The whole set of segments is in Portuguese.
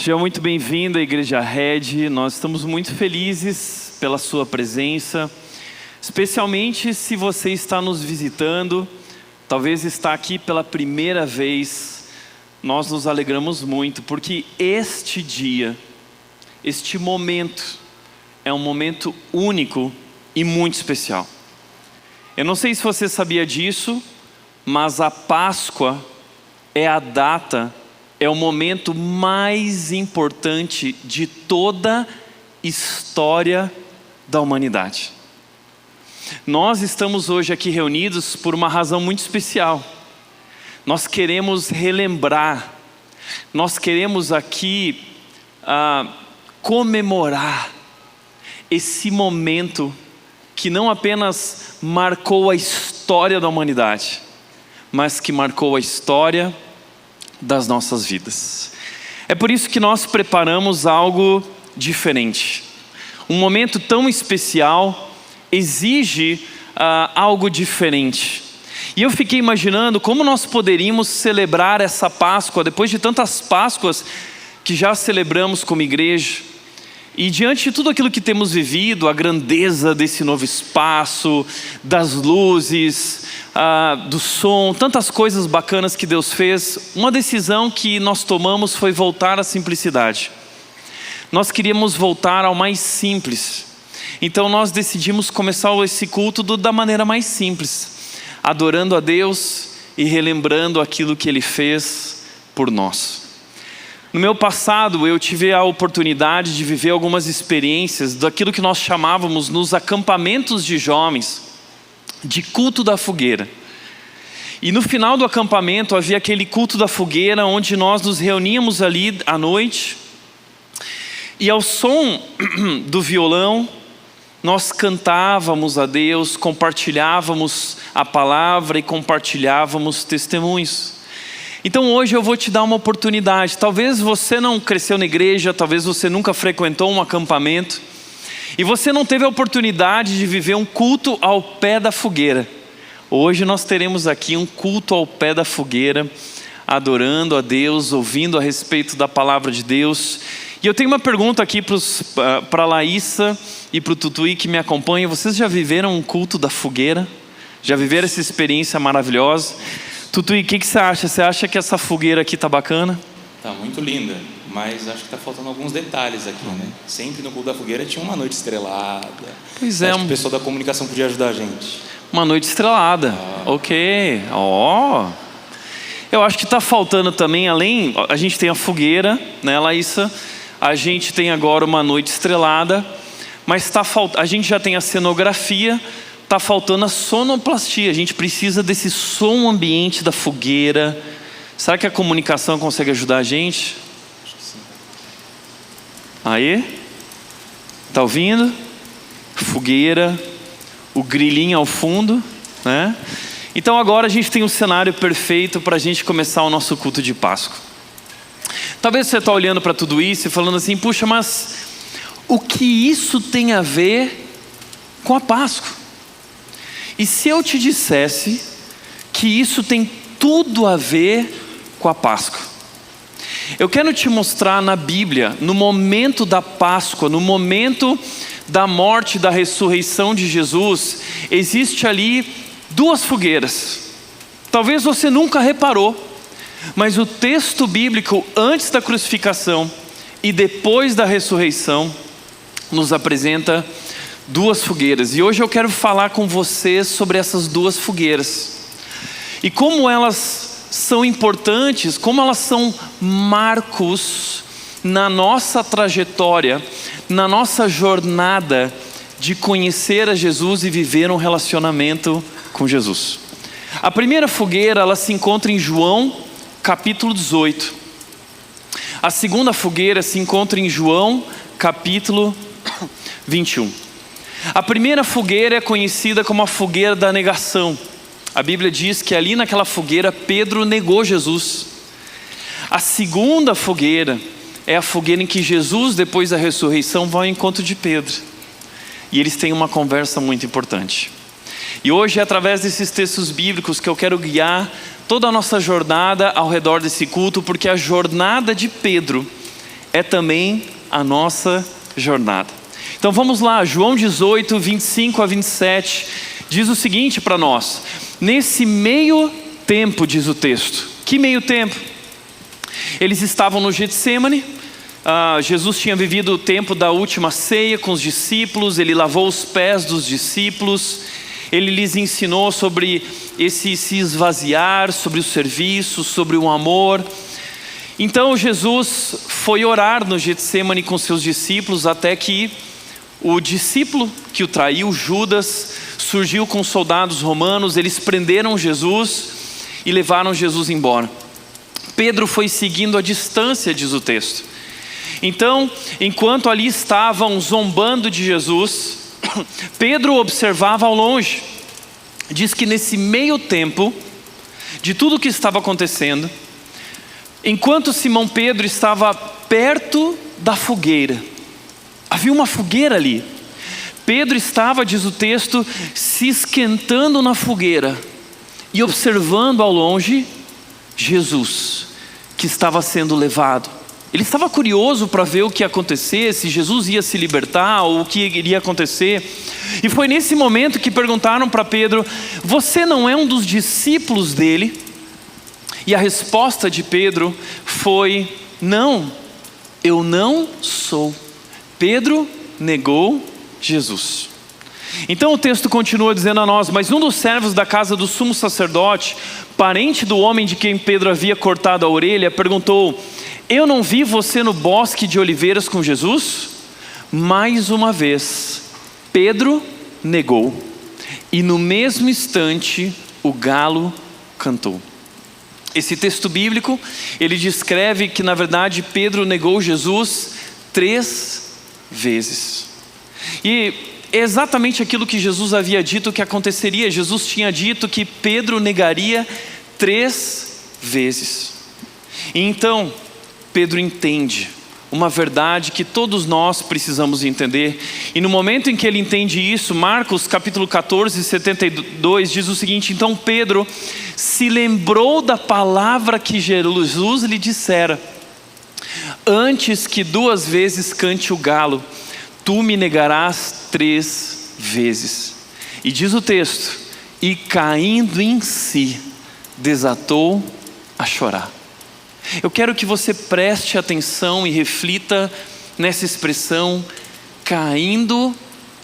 Seja muito bem-vindo à Igreja Red. Nós estamos muito felizes pela sua presença, especialmente se você está nos visitando, talvez está aqui pela primeira vez. Nós nos alegramos muito, porque este dia, este momento, é um momento único e muito especial. Eu não sei se você sabia disso, mas a Páscoa é a data, é o momento mais importante de toda a história da humanidade. Nós estamos hoje aqui reunidos por uma razão muito especial. Nós queremos relembrar, nós queremos aqui comemorar esse momento que não apenas marcou a história da humanidade, mas que marcou a história das nossas vidas. É por isso que nós preparamos algo diferente. Um momento tão especial exige algo diferente. E eu fiquei imaginando como nós poderíamos celebrar essa Páscoa, depois de tantas Páscoas que já celebramos como igreja. E diante de tudo aquilo que temos vivido, a grandeza desse novo espaço, das luzes, do som, tantas coisas bacanas que Deus fez, uma decisão que nós tomamos foi voltar à simplicidade. Nós queríamos voltar ao mais simples. Então nós decidimos começar esse culto da maneira mais simples, adorando a Deus e relembrando aquilo que Ele fez por nós. No meu passado, eu tive a oportunidade de viver algumas experiências daquilo que nós chamávamos nos acampamentos de jovens, de culto da fogueira. E no final do acampamento havia aquele culto da fogueira, onde nós nos reuníamos ali à noite, e ao som do violão, nós cantávamos a Deus, compartilhávamos a palavra e compartilhávamos testemunhos. Então hoje eu vou te dar uma oportunidade. Talvez você não cresceu na igreja, talvez você nunca frequentou um acampamento, e você não teve a oportunidade de viver um culto ao pé da fogueira. Hoje nós teremos aqui um culto ao pé da fogueira, adorando a Deus, ouvindo a respeito da palavra de Deus. E eu tenho uma pergunta aqui para a Laísa e para o Tutuí que me acompanham. Vocês já viveram um culto da fogueira? Já viveram essa experiência maravilhosa? Tutuí, o que você acha? Você acha que essa fogueira aqui está bacana? Está muito linda, mas acho que está faltando alguns detalhes aqui, né? Sempre no culto da fogueira tinha uma noite estrelada. Pois é. Acho que o pessoal da comunicação podia ajudar a gente. Uma noite estrelada. Ok. Eu acho que está faltando também, além... A gente tem a fogueira, né, Laísa? A gente tem agora uma noite estrelada, mas a gente já tem a cenografia. Está faltando a sonoplastia. A gente precisa desse som ambiente da fogueira. Será que a comunicação consegue ajudar a gente? Acho que sim. Aí? Tá ouvindo? Fogueira, o grilinho ao fundo, né? Então agora a gente tem um cenário perfeito para a gente começar o nosso culto de Páscoa. Talvez você está olhando para tudo isso e falando assim: puxa, mas o que isso tem a ver com a Páscoa? E se eu te dissesse que isso tem tudo a ver com a Páscoa? Eu quero te mostrar na Bíblia, no momento da Páscoa, no momento da morte e da ressurreição de Jesus, existe ali duas fogueiras. Talvez você nunca reparou, mas o texto bíblico antes da crucificação e depois da ressurreição nos apresenta duas fogueiras. E hoje eu quero falar com vocês sobre essas duas fogueiras e como elas são importantes, como elas são marcos na nossa trajetória, na nossa jornada de conhecer a Jesus e viver um relacionamento com Jesus. A primeira fogueira, ela se encontra em João capítulo 18. A segunda fogueira se encontra em João capítulo 21. A primeira fogueira é conhecida como a fogueira da negação. A Bíblia diz que ali naquela fogueira Pedro negou Jesus. A segunda fogueira é a fogueira em que Jesus, depois da ressurreição, vai ao encontro de Pedro. E eles têm uma conversa muito importante. E hoje é através desses textos bíblicos que eu quero guiar toda a nossa jornada ao redor desse culto, porque a jornada de Pedro é também a nossa jornada. Então vamos lá, João 18, 25 a 27, diz o seguinte para nós: nesse meio tempo, diz o texto. Que meio tempo? Eles estavam no Getsemane. Jesus tinha vivido o tempo da última ceia com os discípulos. Ele lavou os pés dos discípulos. Ele lhes ensinou sobre esse se esvaziar, sobre o serviço, sobre o amor. Então Jesus foi orar no Getsemane com seus discípulos, até que o discípulo que o traiu, Judas, surgiu com soldados romanos. Eles prenderam Jesus e levaram Jesus embora. Pedro foi seguindo à distância, diz o texto. Então, enquanto ali estavam zombando de Jesus, Pedro observava ao longe. Diz que nesse meio tempo de tudo o que estava acontecendo, enquanto Simão Pedro estava perto da fogueira, havia uma fogueira ali. Pedro estava, diz o texto, se esquentando na fogueira e observando ao longe Jesus, que estava sendo levado. Ele estava curioso para ver o que ia acontecer, se Jesus ia se libertar ou o que iria acontecer. E foi nesse momento que perguntaram para Pedro: você não é um dos discípulos dele? E a resposta de Pedro foi: não, eu não sou. Pedro negou Jesus. Então o texto continua dizendo a nós: mas um dos servos da casa do sumo sacerdote, parente do homem de quem Pedro havia cortado a orelha, perguntou: eu não vi você no bosque de oliveiras com Jesus? Mais uma vez, Pedro negou, e no mesmo instante o galo cantou. Esse texto bíblico, ele descreve que na verdade Pedro negou Jesus 3 vezes. E é exatamente aquilo que Jesus havia dito que aconteceria. Jesus tinha dito que Pedro negaria 3 vezes. E então Pedro entende uma verdade que todos nós precisamos entender. E no momento em que ele entende isso, Marcos capítulo 14, 72 diz o seguinte: então Pedro se lembrou da palavra que Jesus lhe dissera: antes que 2 vezes cante o galo, tu me negarás 3 vezes. E diz o texto: e caindo em si, desatou a chorar. Eu quero que você preste atenção e reflita nessa expressão, caindo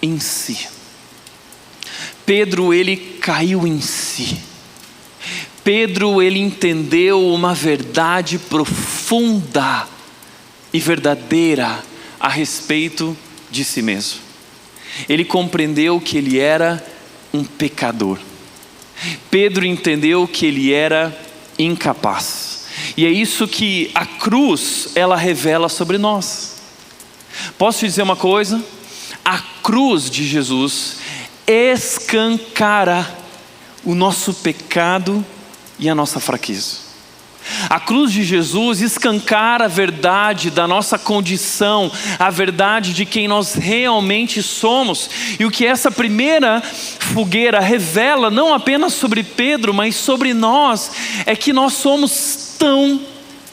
em si. Pedro, ele caiu em si. Pedro, ele entendeu uma verdade profunda e verdadeira a respeito de si mesmo. Ele compreendeu que ele era um pecador. Pedro entendeu que ele era incapaz. E é isso que a cruz, ela revela sobre nós. Posso te dizer uma coisa? A cruz de Jesus escancara o nosso pecado e a nossa fraqueza. A cruz de Jesus escancara a verdade da nossa condição, a verdade de quem nós realmente somos. E o que essa primeira fogueira revela, não apenas sobre Pedro, mas sobre nós, é que nós somos tão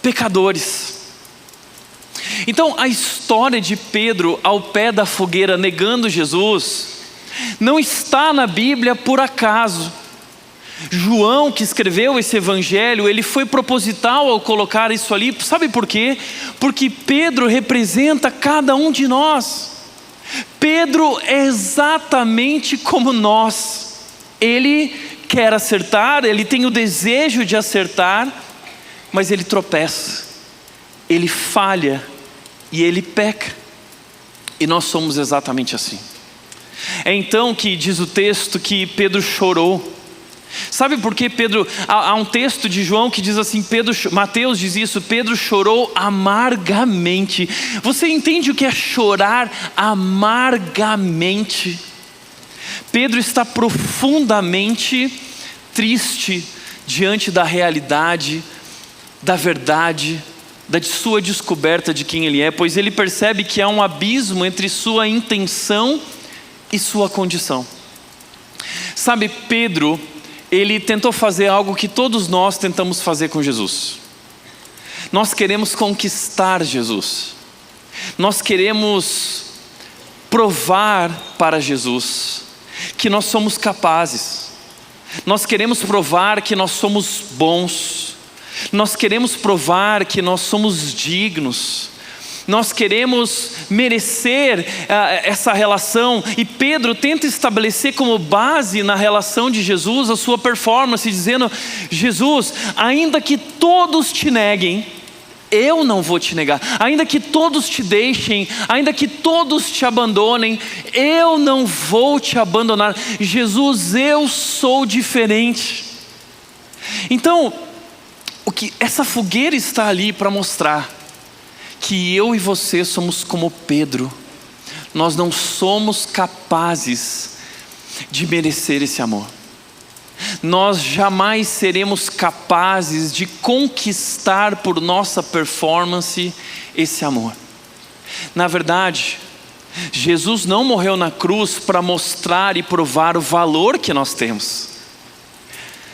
pecadores. Então a história de Pedro ao pé da fogueira negando Jesus não está na Bíblia por acaso. João, que escreveu esse evangelho, ele foi proposital ao colocar isso ali. Sabe por quê? Porque Pedro representa cada um de nós. Pedro é exatamente como nós. Ele quer acertar, ele tem o desejo de acertar, mas ele tropeça, ele falha e ele peca. E nós somos exatamente assim. É então que diz o texto que Pedro chorou. Sabe por que Pedro, há um texto de João que diz assim, Mateus diz isso, Pedro chorou amargamente. Você entende o que é chorar amargamente? Pedro está profundamente triste diante da realidade, da verdade, da sua descoberta de quem ele é, pois ele percebe que há um abismo entre sua intenção e sua condição. Sabe, Pedro, ele tentou fazer algo que todos nós tentamos fazer com Jesus. Nós queremos conquistar Jesus. Nós queremos provar para Jesus que nós somos capazes. Nós queremos provar que nós somos bons. Nós queremos provar que nós somos dignos. Nós queremos merecer essa relação. E Pedro tenta estabelecer como base na relação de Jesus a sua performance, dizendo: Jesus, ainda que todos te neguem, eu não vou te negar. Ainda que todos te deixem, ainda que todos te abandonem, eu não vou te abandonar. Jesus, eu sou diferente. Então, essa fogueira está ali para mostrar que eu e você somos como Pedro. Nós não somos capazes de merecer esse amor. Nós jamais seremos capazes de conquistar por nossa performance esse amor. Na verdade, Jesus não morreu na cruz para mostrar e provar o valor que nós temos.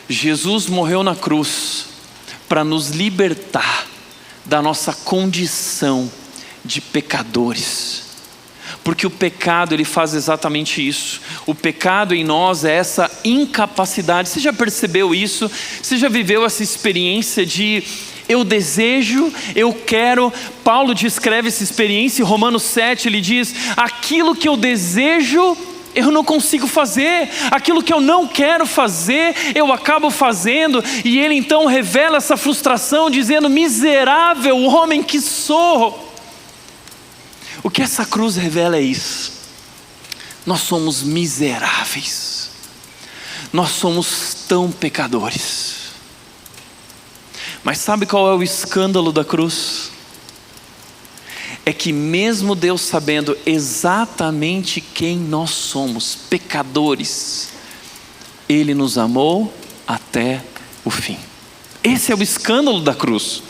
Jesus morreu na cruz para nos libertar da nossa condição de pecadores. Porque o pecado, ele faz exatamente isso. O pecado em nós é essa incapacidade. Você já percebeu isso? Você já viveu essa experiência de eu desejo, eu quero? Paulo descreve essa experiência em Romanos 7, ele diz: aquilo que eu desejo, eu não consigo fazer. Aquilo que eu não quero fazer, eu acabo fazendo. E ele então revela essa frustração, dizendo: miserável homem que sou. O que essa cruz revela é isso. Nós somos miseráveis. Nós somos tão pecadores. Mas sabe qual é o escândalo da cruz? É que mesmo Deus sabendo exatamente quem nós somos, pecadores, Ele nos amou até o fim. Esse é o escândalo da cruz.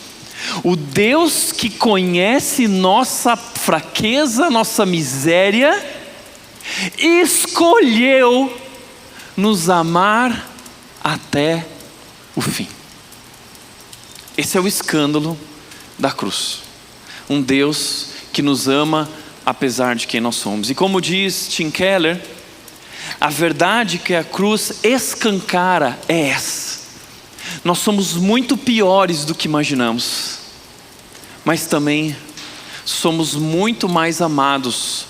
O Deus que conhece nossa fraqueza, nossa miséria, escolheu nos amar até o fim. Esse é o escândalo da cruz. Um Deus que nos ama apesar de quem nós somos. E como diz Tim Keller, a verdade que a cruz escancara é essa: nós somos muito piores do que imaginamos, mas também somos muito mais amados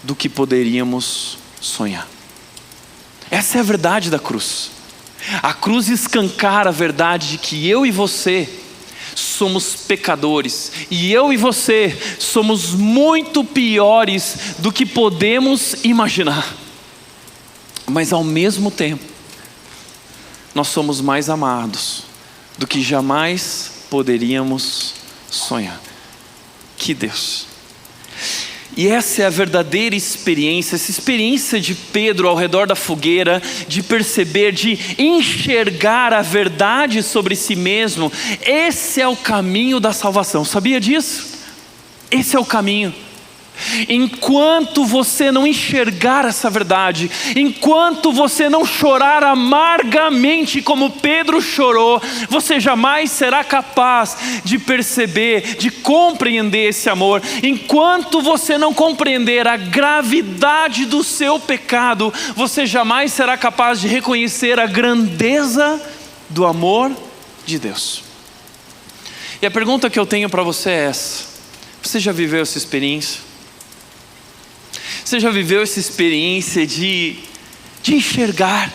do que poderíamos sonhar. Essa é a verdade da cruz. A cruz escancara a verdade de que eu e você somos pecadores, e eu e você somos muito piores do que podemos imaginar. Mas ao mesmo tempo, nós somos mais amados do que jamais poderíamos sonhar. Que Deus! E essa é a verdadeira experiência, essa experiência de Pedro ao redor da fogueira, de perceber, de enxergar a verdade sobre si mesmo. Esse é o caminho da salvação. Sabia disso? Esse é o caminho. Enquanto você não enxergar essa verdade, enquanto você não chorar amargamente como Pedro chorou, você jamais será capaz de perceber, de compreender esse amor. Enquanto você não compreender a gravidade do seu pecado, você jamais será capaz de reconhecer a grandeza do amor de Deus. E a pergunta que eu tenho para você é essa: você já viveu essa experiência? Você já viveu essa experiência de enxergar,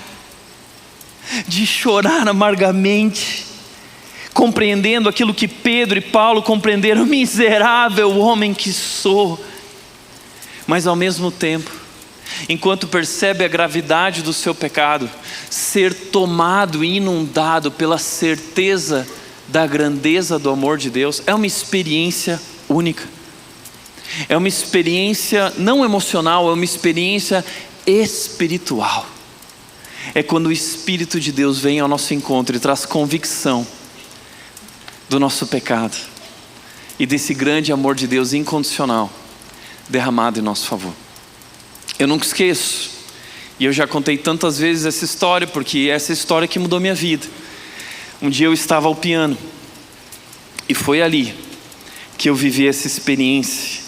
de chorar amargamente, compreendendo aquilo que Pedro e Paulo compreenderam? Miserável homem que sou. Mas ao mesmo tempo, enquanto percebe a gravidade do seu pecado, ser tomado e inundado pela certeza da grandeza do amor de Deus, é uma experiência única. É uma experiência não emocional, é uma experiência espiritual. É quando o Espírito de Deus vem ao nosso encontro e traz convicção do nosso pecado e desse grande amor de Deus incondicional derramado em nosso favor. Eu nunca esqueço, e eu já contei tantas vezes essa história, porque essa história que mudou minha vida. Um dia eu estava ao piano, e foi ali que eu vivi essa experiência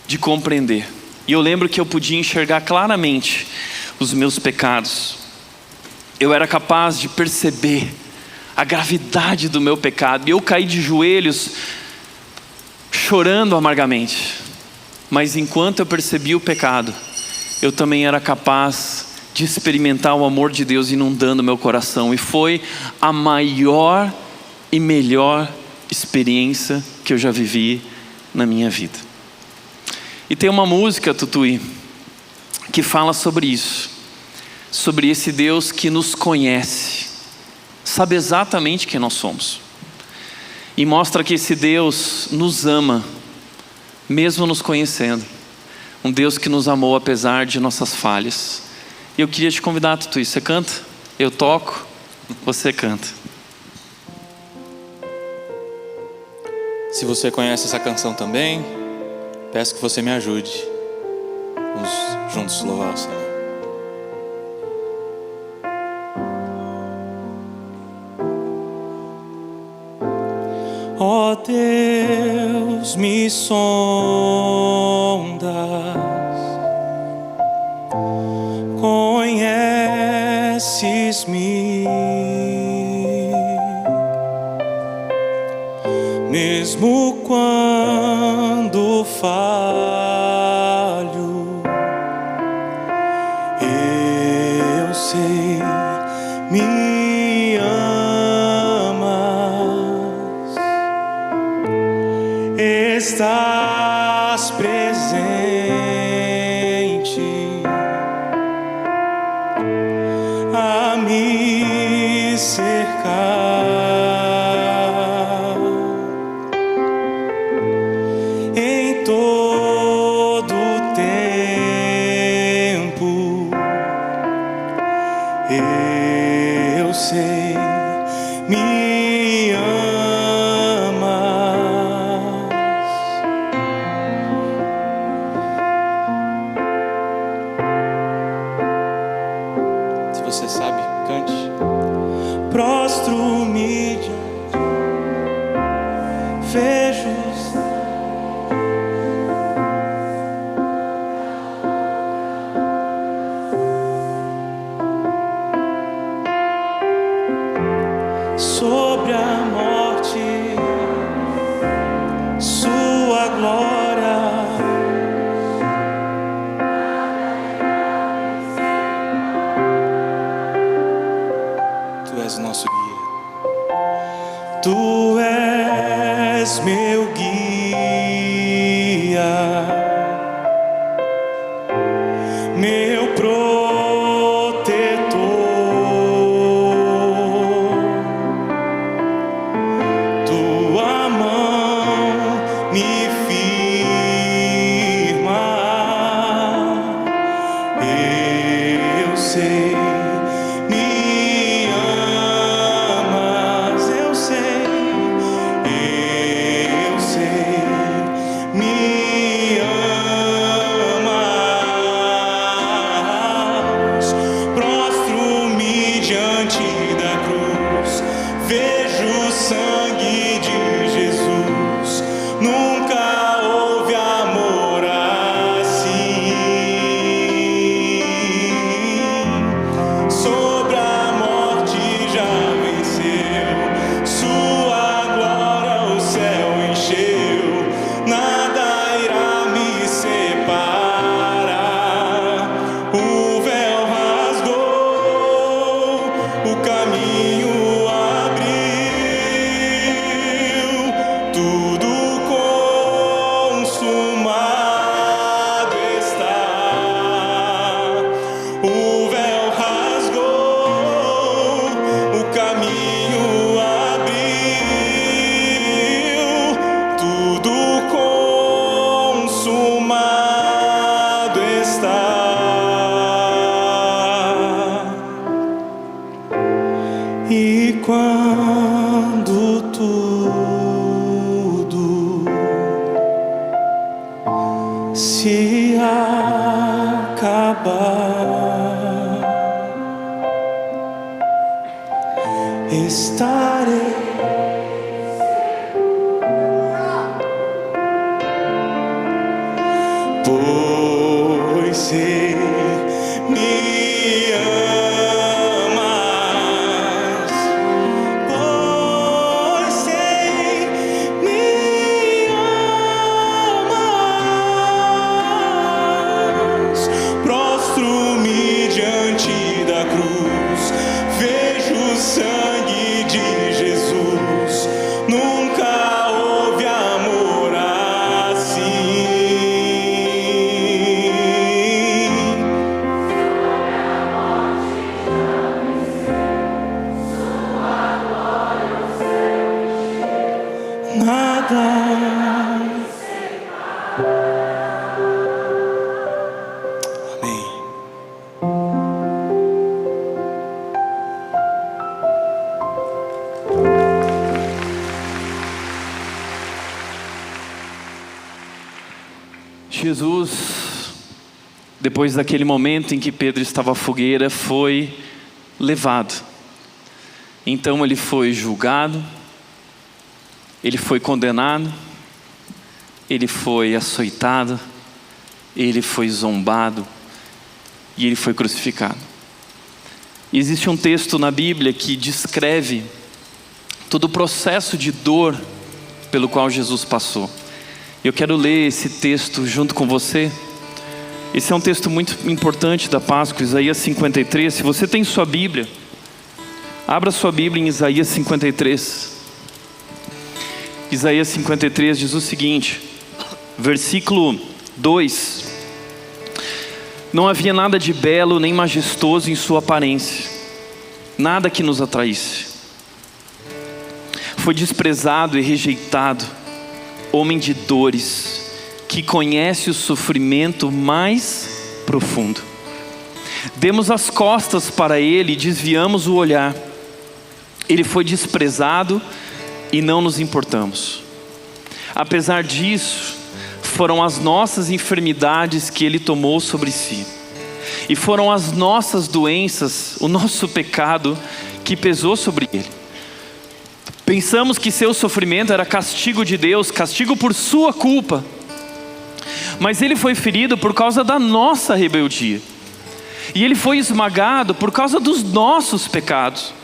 de compreender. E eu lembro que eu podia enxergar claramente os meus pecados. Eu era capaz de perceber a gravidade do meu pecado. E eu caí de joelhos, chorando amargamente. Mas enquanto eu percebi o pecado, eu também era capaz de experimentar o amor de Deus inundando meu coração. E foi a maior e melhor experiência que eu já vivi na minha vida. E tem uma música, Tutuí, que fala sobre isso. Sobre esse Deus que nos conhece, sabe exatamente quem nós somos, e mostra que esse Deus nos ama, mesmo nos conhecendo. Um Deus que nos amou apesar de nossas falhas. E eu queria te convidar, Tutuí, você canta? Eu toco, você canta. Se você conhece essa canção também, peço que você me ajude. Vamos juntos louvar o Senhor. Ó Deus, me sondas, conheces-me, mesmo quando falho, eu sei, me amas, estás presente a me cercar. Em todo tempo eu sei, me amas. Se você sabe, cante. Prostro-me diante, vejo sobre a morte, sua glória. Tu és o nosso guia. Tu és meu guia, meu protetor. Tua mão me firma, eu sei, me amas, eu sei, me amas. Prostro-me diante da cruz, vejo o sangue de Jesus. Nunca houve amor assim. Sobre a morte já venceu, sua glória o céu encheu. Nada irá me separar. O véu rasgou, o caminho abriu, tudo consumado está. O véu rasgou, o caminho abriu, tudo consumado está. E quando tudo se acabar, estarei pois sei, me amas, pois sei, me amas. Prostro-me diante da cruz, vejo o sangue de Jesus. Nunca houve amor assim. Nada. Amém. Jesus, depois daquele momento em que Pedro estava à fogueira, foi levado. Então ele foi julgado, ele foi condenado, ele foi açoitado, ele foi zombado e ele foi crucificado. E existe um texto na Bíblia que descreve todo o processo de dor pelo qual Jesus passou. Eu quero ler esse texto junto com você. Esse é um texto muito importante da Páscoa, Isaías 53. Se você tem sua Bíblia, abra sua Bíblia em Isaías 53. Isaías 53 diz o seguinte, versículo 2: Não havia nada de belo nem majestoso em sua aparência, nada que nos atraísse. Foi desprezado e rejeitado, homem de dores, que conhece o sofrimento mais profundo. Demos as costas para ele e desviamos o olhar. Ele foi desprezado e não nos importamos. Apesar disso, foram as nossas enfermidades que ele tomou sobre si, e foram as nossas doenças, o nosso pecado, que pesou sobre ele. Pensamos que seu sofrimento era castigo de Deus, castigo por sua culpa. Mas ele foi ferido por causa da nossa rebeldia, e ele foi esmagado por causa dos nossos pecados.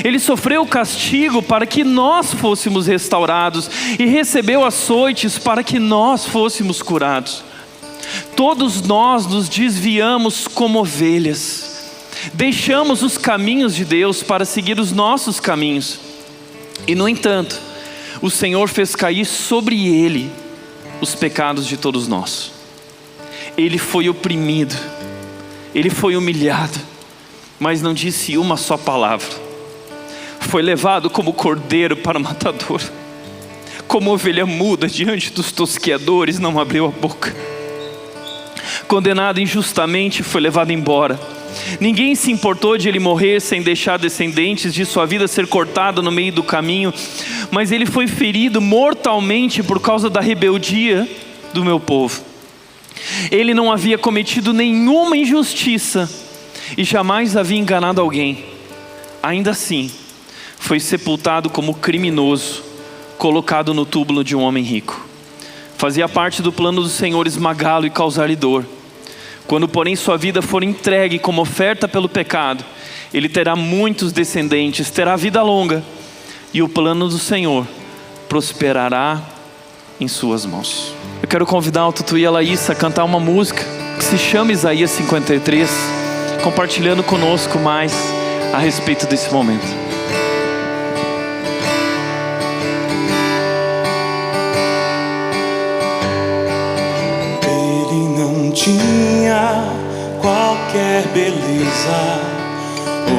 Ele sofreu o castigo para que nós fôssemos restaurados, e recebeu açoites para que nós fôssemos curados. Todos nós nos desviamos como ovelhas, deixamos os caminhos de Deus para seguir os nossos caminhos. E no entanto, o Senhor fez cair sobre ele os pecados de todos nós. Ele foi oprimido, ele foi humilhado, mas não disse uma só palavra. Foi levado como cordeiro para o matador, como ovelha muda diante dos tosqueadores, não abriu a boca. Condenado injustamente, foi levado embora. Ninguém se importou de ele morrer sem deixar descendentes, de sua vida ser cortada no meio do caminho. Mas ele foi ferido mortalmente por causa da rebeldia do meu povo. Ele não havia cometido nenhuma injustiça e jamais havia enganado alguém. Ainda assim, foi sepultado como criminoso, colocado no túmulo de um homem rico. Fazia parte do plano do Senhor esmagá-lo e causar-lhe dor. Quando, porém, sua vida for entregue como oferta pelo pecado, ele terá muitos descendentes, terá vida longa, e o plano do Senhor prosperará em suas mãos. Eu quero convidar o Tutu e a Laís a cantar uma música que se chama Isaías 53, compartilhando conosco mais a respeito desse momento. Tinha qualquer beleza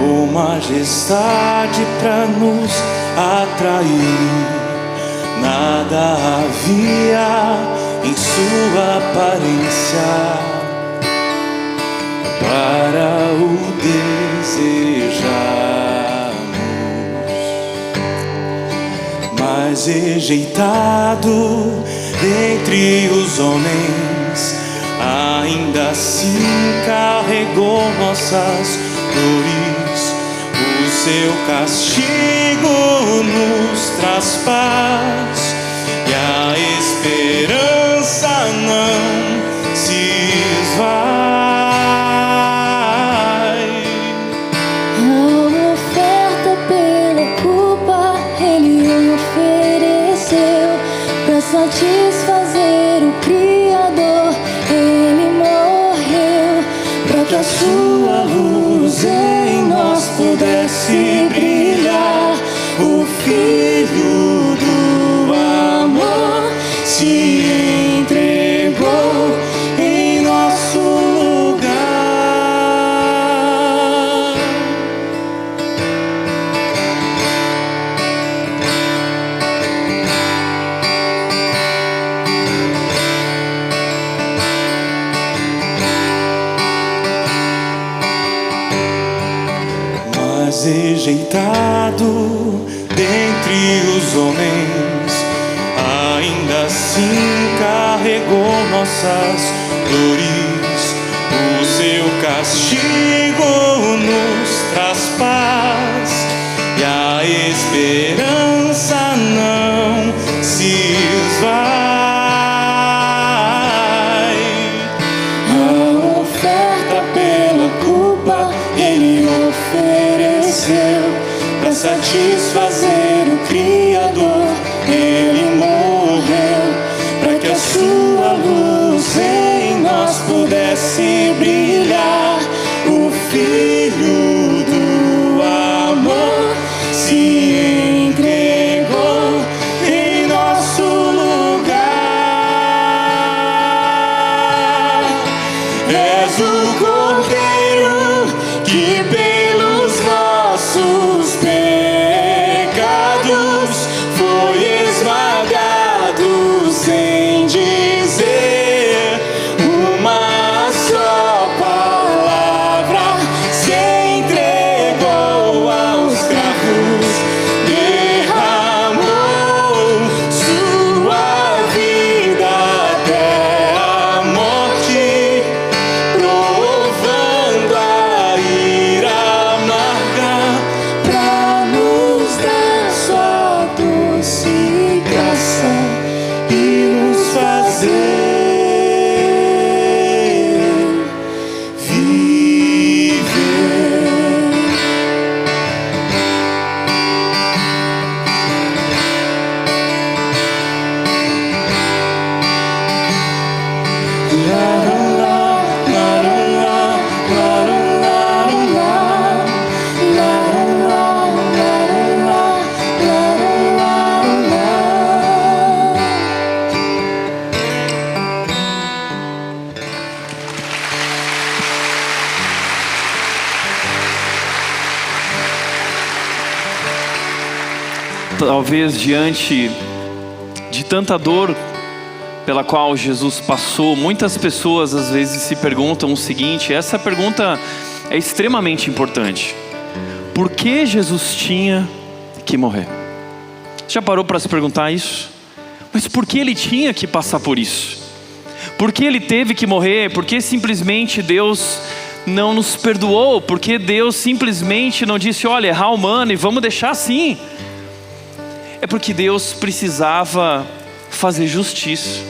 ou majestade para nos atrair. Nada havia em sua aparência para o desejarmos. Mas rejeitado entre os homens, ainda assim carregou nossas dores. O seu castigo nos traz paz, e a esperança não se pudesse brilhar, o Filho do amor se entregou em nosso lugar. Mas rejeitado dentre os homens, ainda assim carregou nossas dores. O seu castigo nos traz paz e a esperança não se esvai. A oferta pela culpa ele ofereceu para satisfazer o Criador. Ele morreu para que a sua luz em nós pudesse brilhar. O Filho do amor se entregou em nosso lugar. És o Cordeiro que pelos nossos pecados foi esmagado sem dizer uma só palavra. Se entregou aos cravos, derramou sua vida até a morte, provando a ira amarga pra nos dar sua doce graça e nos fazer viver. La la la, la la la, la la la, la la la, la la la. Talvez diante de tanta dor pela qual Jesus passou, muitas pessoas às vezes se perguntam o seguinte, essa pergunta é extremamente importante: por que Jesus tinha que morrer? Já parou para se perguntar isso? Mas por que ele tinha que passar por isso? Por que ele teve que morrer? Por que simplesmente Deus não nos perdoou? Por que Deus simplesmente não disse, olha, errar humano e vamos deixar assim? É porque Deus precisava fazer justiça.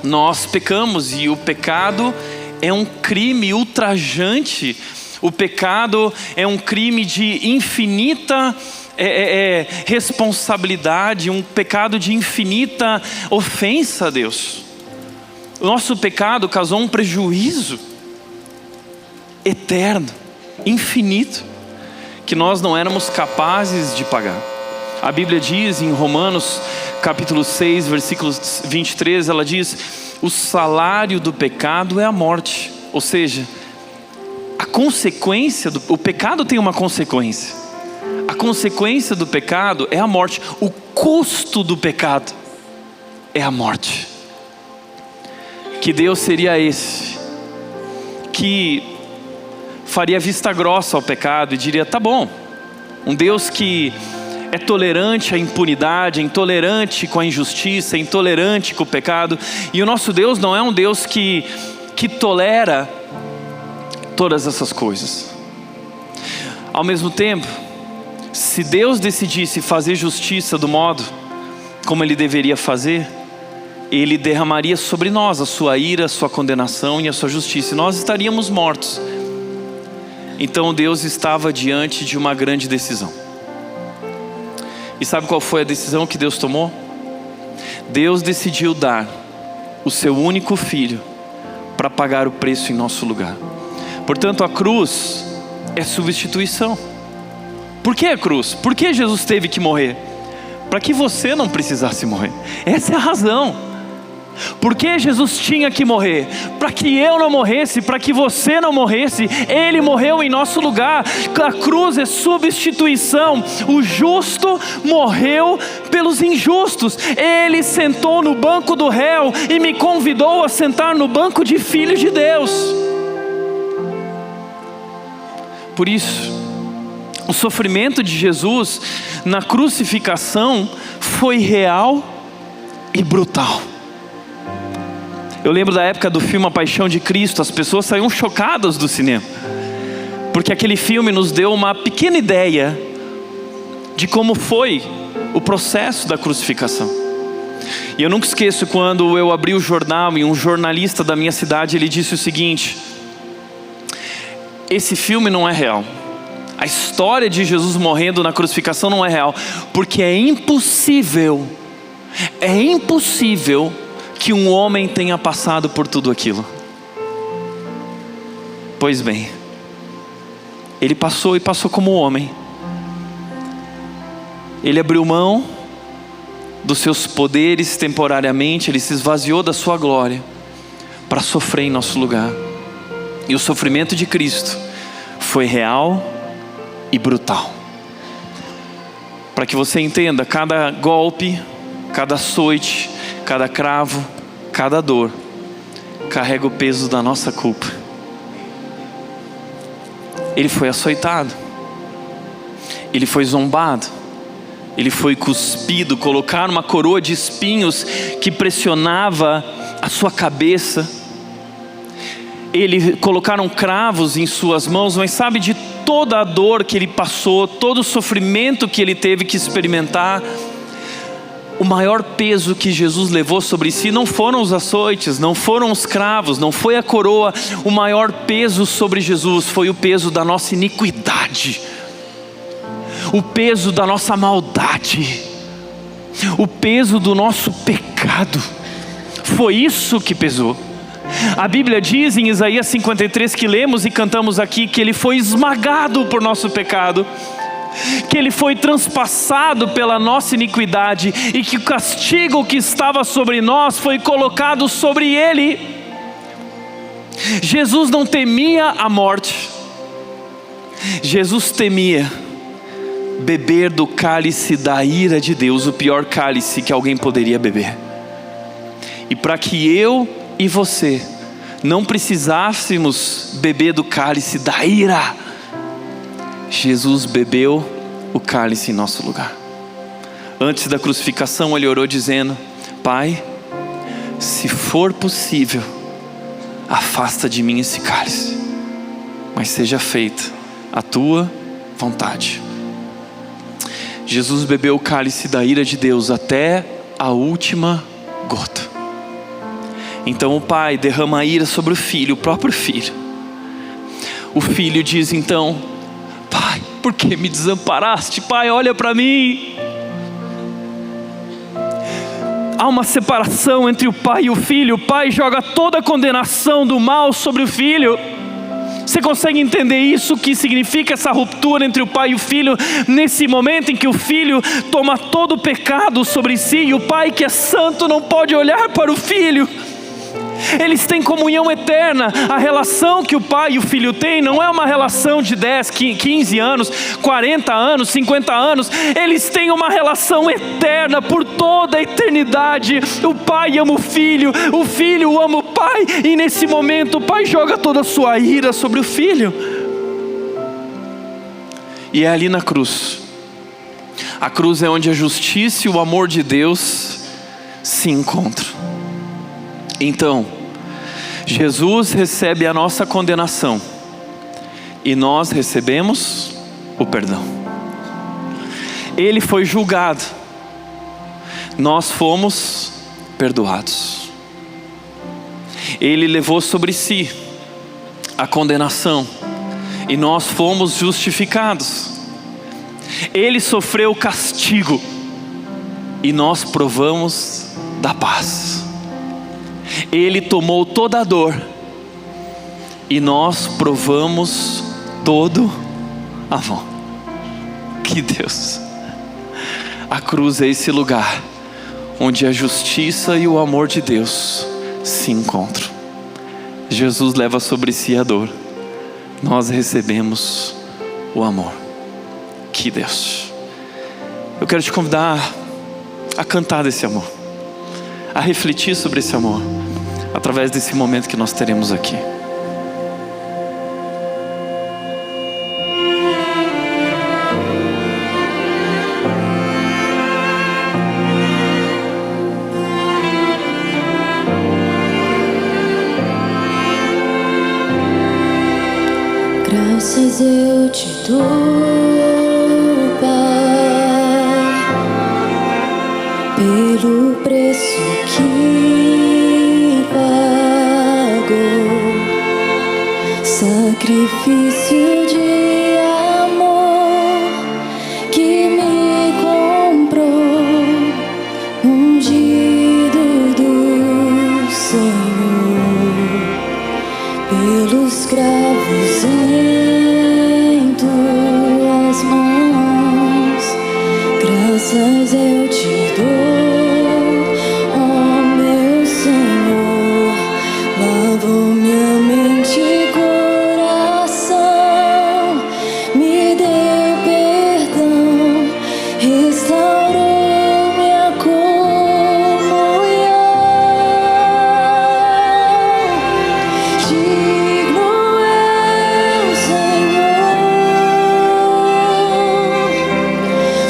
Nós pecamos e o pecado é um crime ultrajante. O pecado é um crime de infinita responsabilidade, um pecado de infinita ofensa a Deus. O nosso pecado causou um prejuízo eterno, infinito, que nós não éramos capazes de pagar. A Bíblia diz em Romanos capítulo 6, versículo 23, ela diz: o salário do pecado é a morte. Ou seja, a consequência o pecado tem uma consequência. A consequência do pecado é a morte. O custo do pecado é a morte. Que Deus seria esse que faria vista grossa ao pecado e diria, tá bom, um Deus que é tolerante à impunidade, é intolerante com a injustiça, é intolerante com o pecado. E o nosso Deus não é um Deus que tolera todas essas coisas. Ao mesmo tempo, se Deus decidisse fazer justiça do modo como Ele deveria fazer, Ele derramaria sobre nós a sua ira, a sua condenação e a sua justiça, e nós estaríamos mortos. Então Deus estava diante de uma grande decisão. E sabe qual foi a decisão que Deus tomou? Deus decidiu dar o seu único filho para pagar o preço em nosso lugar. Portanto, a cruz é substituição. Por que a cruz? Por que Jesus teve que morrer? Para que você não precisasse morrer. Essa é a razão. Por que Jesus tinha que morrer? Para que eu não morresse, para que você não morresse. Ele morreu em nosso lugar. A cruz é substituição. O justo morreu pelos injustos. Ele sentou no banco do réu e me convidou a sentar no banco de filho de Deus. Por isso, o sofrimento de Jesus na crucificação foi real e brutal. Eu lembro da época do filme A Paixão de Cristo, as pessoas saíam chocadas do cinema, porque aquele filme nos deu uma pequena ideia de como foi o processo da crucificação. E eu nunca esqueço quando eu abri o jornal e um jornalista da minha cidade, ele disse o seguinte: esse filme não é real. A história de Jesus morrendo na crucificação não é real, porque é impossível que um homem tenha passado por tudo aquilo. Pois bem, ele passou e passou como homem. Ele abriu mão dos seus poderes temporariamente, ele se esvaziou da sua glória para sofrer em nosso lugar. E o sofrimento de Cristo foi real e brutal. Para que você entenda, cada golpe, cada açoite, cada cravo, cada dor carrega o peso da nossa culpa. Ele foi açoitado, ele foi zombado, ele foi cuspido, colocaram uma coroa de espinhos que pressionava a sua cabeça. Colocaram cravos em suas mãos, mas sabe de toda a dor que ele passou, todo o sofrimento que ele teve que experimentar. O maior peso que Jesus levou sobre si não foram os açoites, não foram os cravos, não foi a coroa. O maior peso sobre Jesus foi o peso da nossa iniquidade, o peso da nossa maldade, o peso do nosso pecado. Foi isso que pesou. A Bíblia diz em Isaías 53, que lemos e cantamos aqui, que ele foi esmagado por nosso pecado, que ele foi transpassado pela nossa iniquidade, e que o castigo que estava sobre nós foi colocado sobre ele. Jesus não temia a morte, Jesus temia beber do cálice da ira de Deus, o pior cálice que alguém poderia beber. E para que eu e você não precisássemos beber do cálice da ira, Jesus bebeu o cálice em nosso lugar. Antes da crucificação ele orou dizendo: Pai, se for possível, afasta de mim esse cálice, mas seja feita a tua vontade. Jesus bebeu o cálice da ira de Deus até a última gota. Então o pai derrama a ira sobre o filho, o próprio filho. O filho diz então: Pai, por que me desamparaste? Pai, olha para mim. Há uma separação entre o pai e o filho. O pai joga toda a condenação do mal sobre o filho. Você consegue entender isso? O que significa essa ruptura entre o pai e o filho? Nesse momento em que o filho toma todo o pecado sobre si, e o pai, que é santo, não pode olhar para o filho. Eles têm comunhão eterna. A relação que o pai e o filho têm não é uma relação de 10, 15 anos, 40 anos, 50 anos. Eles têm uma relação eterna por toda a eternidade. O pai ama o filho ama o pai. E nesse momento o pai joga toda a sua ira sobre o filho. E é ali na cruz. A cruz é onde a justiça e o amor de Deus se encontram. Então, Jesus recebe a nossa condenação e nós recebemos o perdão. Ele foi julgado, nós fomos perdoados. Ele levou sobre si a condenação e nós fomos justificados. Ele sofreu o castigo e nós provamos da paz. Ele tomou toda a dor e nós provamos todo amor. que Deus. A cruz é esse lugar onde a justiça e o amor de Deus se encontram. Jesus leva sobre si a dor, nós recebemos o amor. Que Deus. Eu quero te convidar a cantar desse amor, a refletir sobre esse amor, através desse momento que nós teremos aqui. Graças eu te dou, Pai, pelo preço que pagou, sacrifício de amor que me comprou, ungido do Senhor, pelos cravos em tuas mãos. Graças eu te dou, ó meu Senhor. Lavou minha mente e coração, me deu perdão, restaurou minha comunhão. Digno é o Senhor,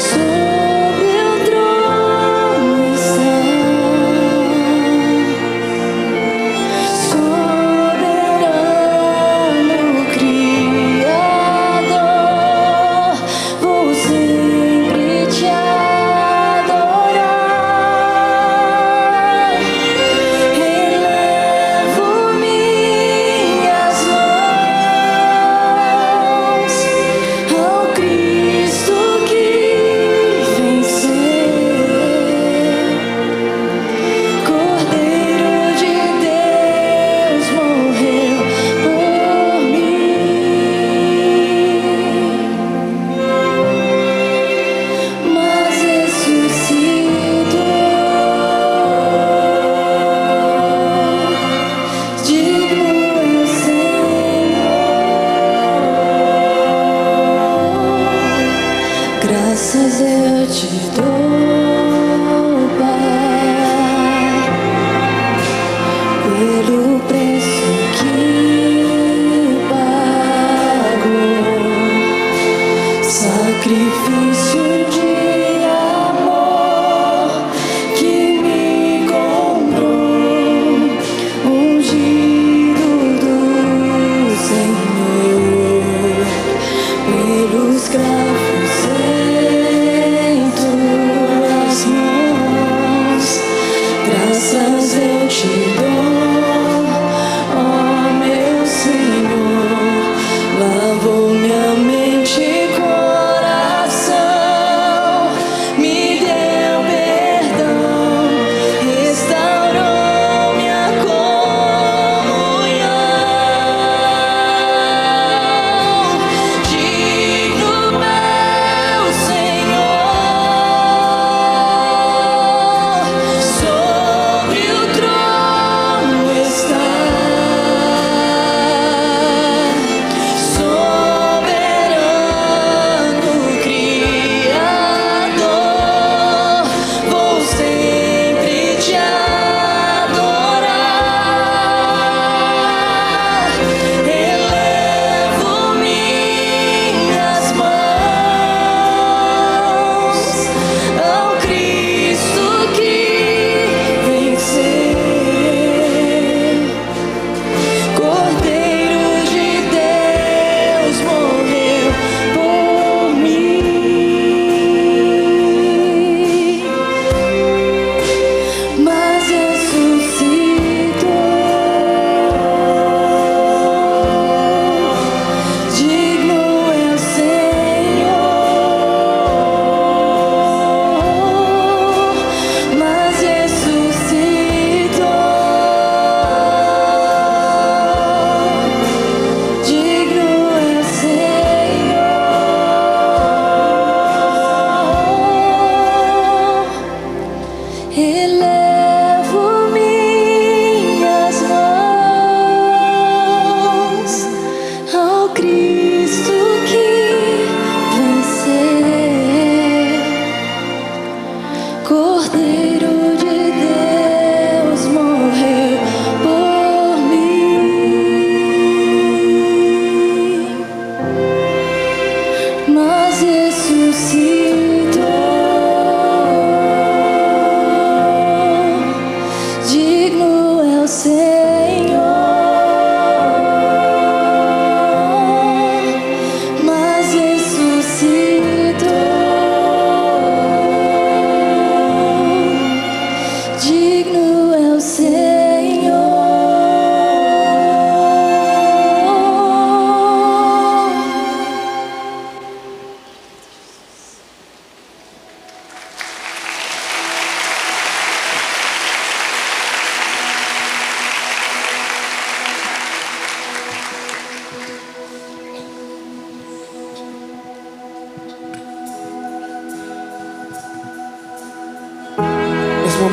sobre o trono está, soberano Criador. Vou sempre te adorar. Elevo minhas mãos ao Cristo que venceu, Cordeiro de Deus morreu por mim, mas ressuscitou. Digno é o Senhor. Graças eu te dou, Pai, pelo preço que pagou, sacrifício de amor que me comprou, ungido do Senhor, pelos cravos em tuas mãos. Graças eu te dou, ó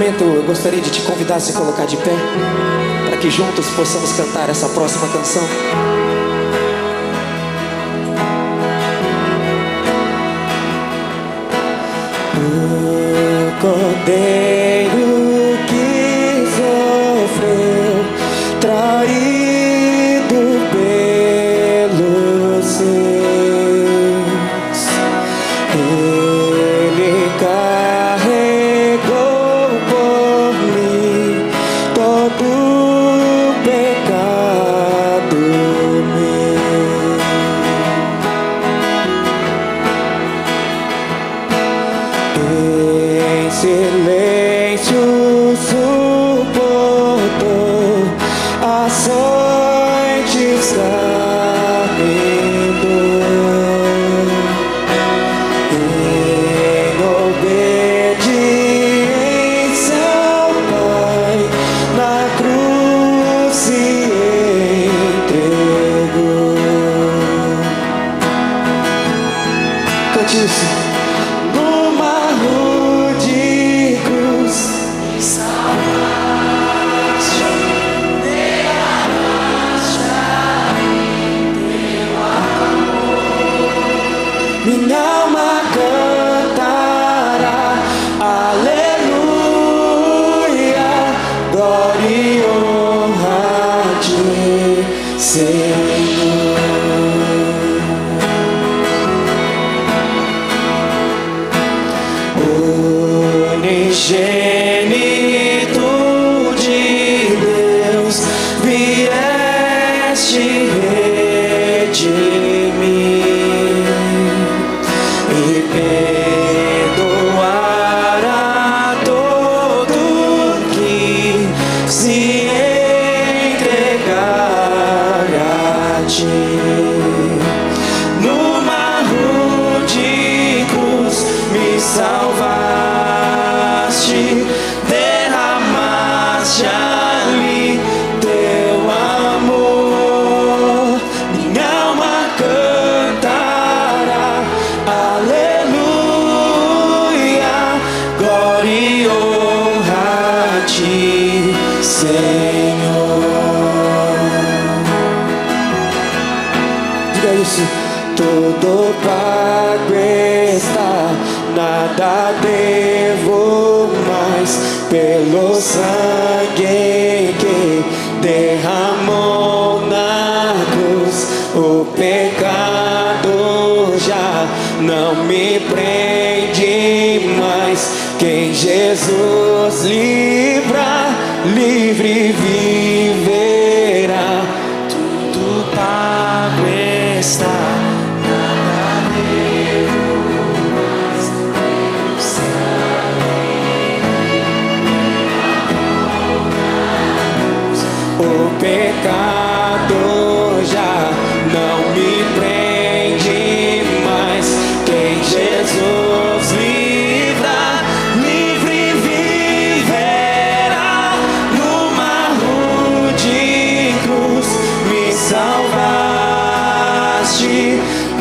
momento eu gostaria de te convidar a se colocar de pé, para que juntos possamos cantar essa próxima canção. O Cordeiro que sofreu, traído pelos seus, Ele carregou por mim todo o pecado meu. Em silêncio suportou açoites caminhou, em obediência ao Pai, na cruz se entregou. Cante isso. Numa rude cruz salvaste, derramaste teu amor. Minha alma cantará, aleluia, glória e honra a ti, Senhor. Unigênito de Deus, vieste redimir e perdoar a todo que se entregar a ti. Numa rude cruz me salvaste, derramaste ali teu amor. Minha alma cantará, aleluia, glória e honra a ti, Senhor. Diga isso. Tudo pago está, nada devo mais, pelo sangue que derramou na cruz. O pecado já não me prende mais. Quem Jesus livra, livre viverá. Tudo pago está, o pecado já não me prende mais. Quem Jesus livra, livre viverá. Numa rude cruz me salvaste,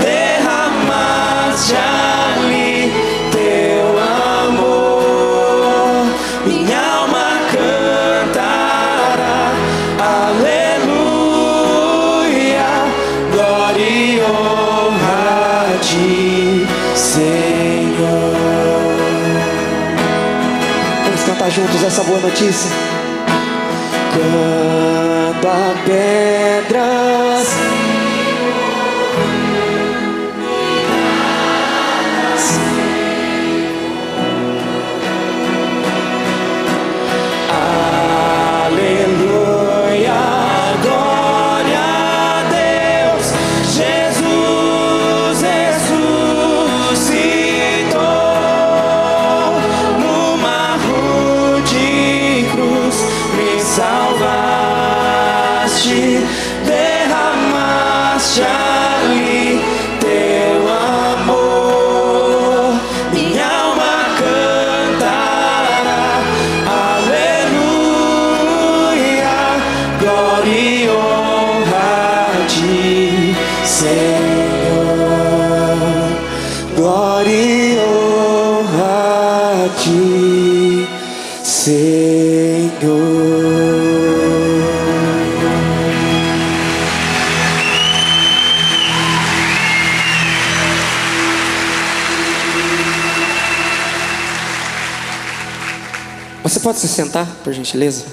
derramaste ali teu amor. Minha alma cantará, aleluia, glória e honra a ti, Senhor. Vamos cantar juntos essa boa notícia. Quando a pedras aleluia, glória a Deus, Jesus ressuscitou. Numa rude cruz me salvaste, derramaste ali teu amor. Minha alma cantará, aleluia, glória e honra a ti, Senhor. Glória e honra a ti, Senhor. pode se sentar, por gentileza?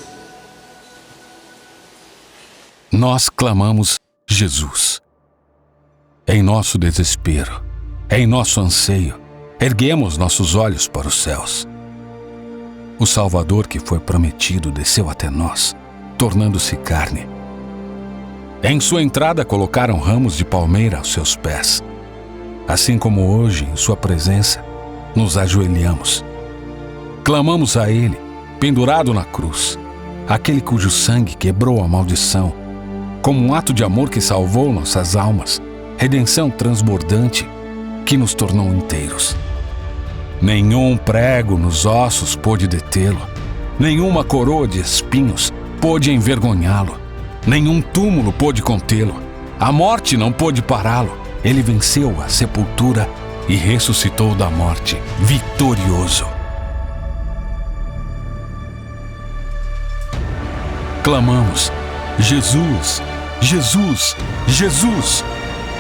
Nós clamamos Jesus. Em nosso desespero, em nosso anseio, erguemos nossos olhos para os céus. O Salvador que foi prometido desceu até nós, tornando-se carne. Em sua entrada colocaram ramos de palmeira aos seus pés. Assim como hoje, em sua presença, nos ajoelhamos. Clamamos a Ele, pendurado na cruz, aquele cujo sangue quebrou a maldição, como um ato de amor que salvou nossas almas, redenção transbordante que nos tornou inteiros. Nenhum prego nos ossos pôde detê-lo, nenhuma coroa de espinhos pôde envergonhá-lo, nenhum túmulo pôde contê-lo, a morte não pôde pará-lo. Ele venceu a sepultura e ressuscitou da morte, vitorioso. Clamamos: Jesus, Jesus, Jesus,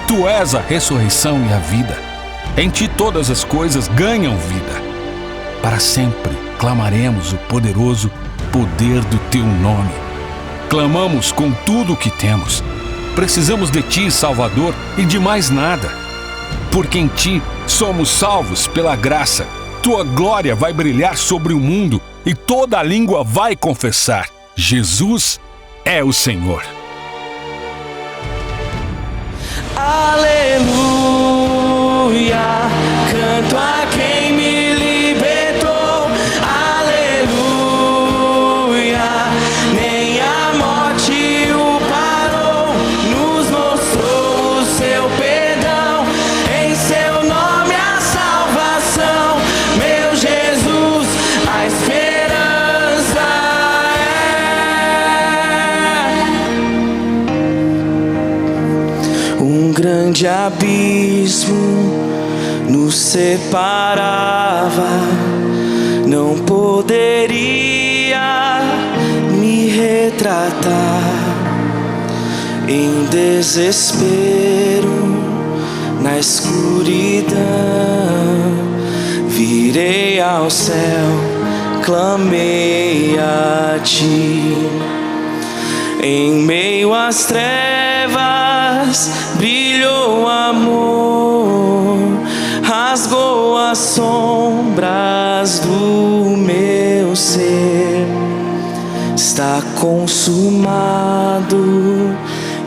Tu és a ressurreição e a vida. Em Ti todas as coisas ganham vida. Para sempre clamaremos o poderoso poder do Teu nome. Clamamos com tudo o que temos. Precisamos de Ti, Salvador, e de mais nada. Porque em Ti somos salvos pela graça. Tua glória vai brilhar sobre o mundo e toda a língua vai confessar: Jesus é o Senhor. Aleluia, canto a quem me libertou. Aleluia, nem a morte o parou. Nos mostrou o seu perdão, em seu nome a salvação. Meu Jesus, a esperança é. Um grande abismo nos separava, não poderia me retratar. Em desespero, na escuridão, virei ao céu, clamei a Ti. Em meio às trevas brilhou o amor, rasgou as sombras do meu ser. Está consumado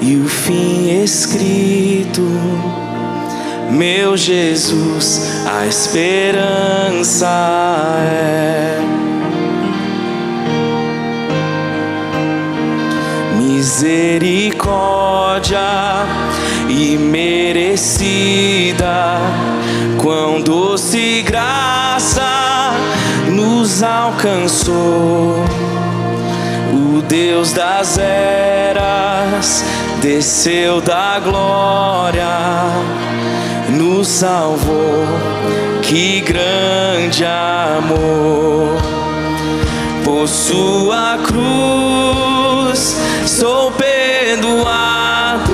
e o fim escrito. Meu Jesus, a esperança é. Misericórdia imerecida, quão doce graça nos alcançou. O Deus das eras desceu da glória, nos salvou. Que grande amor! Por sua cruz sou perdoado,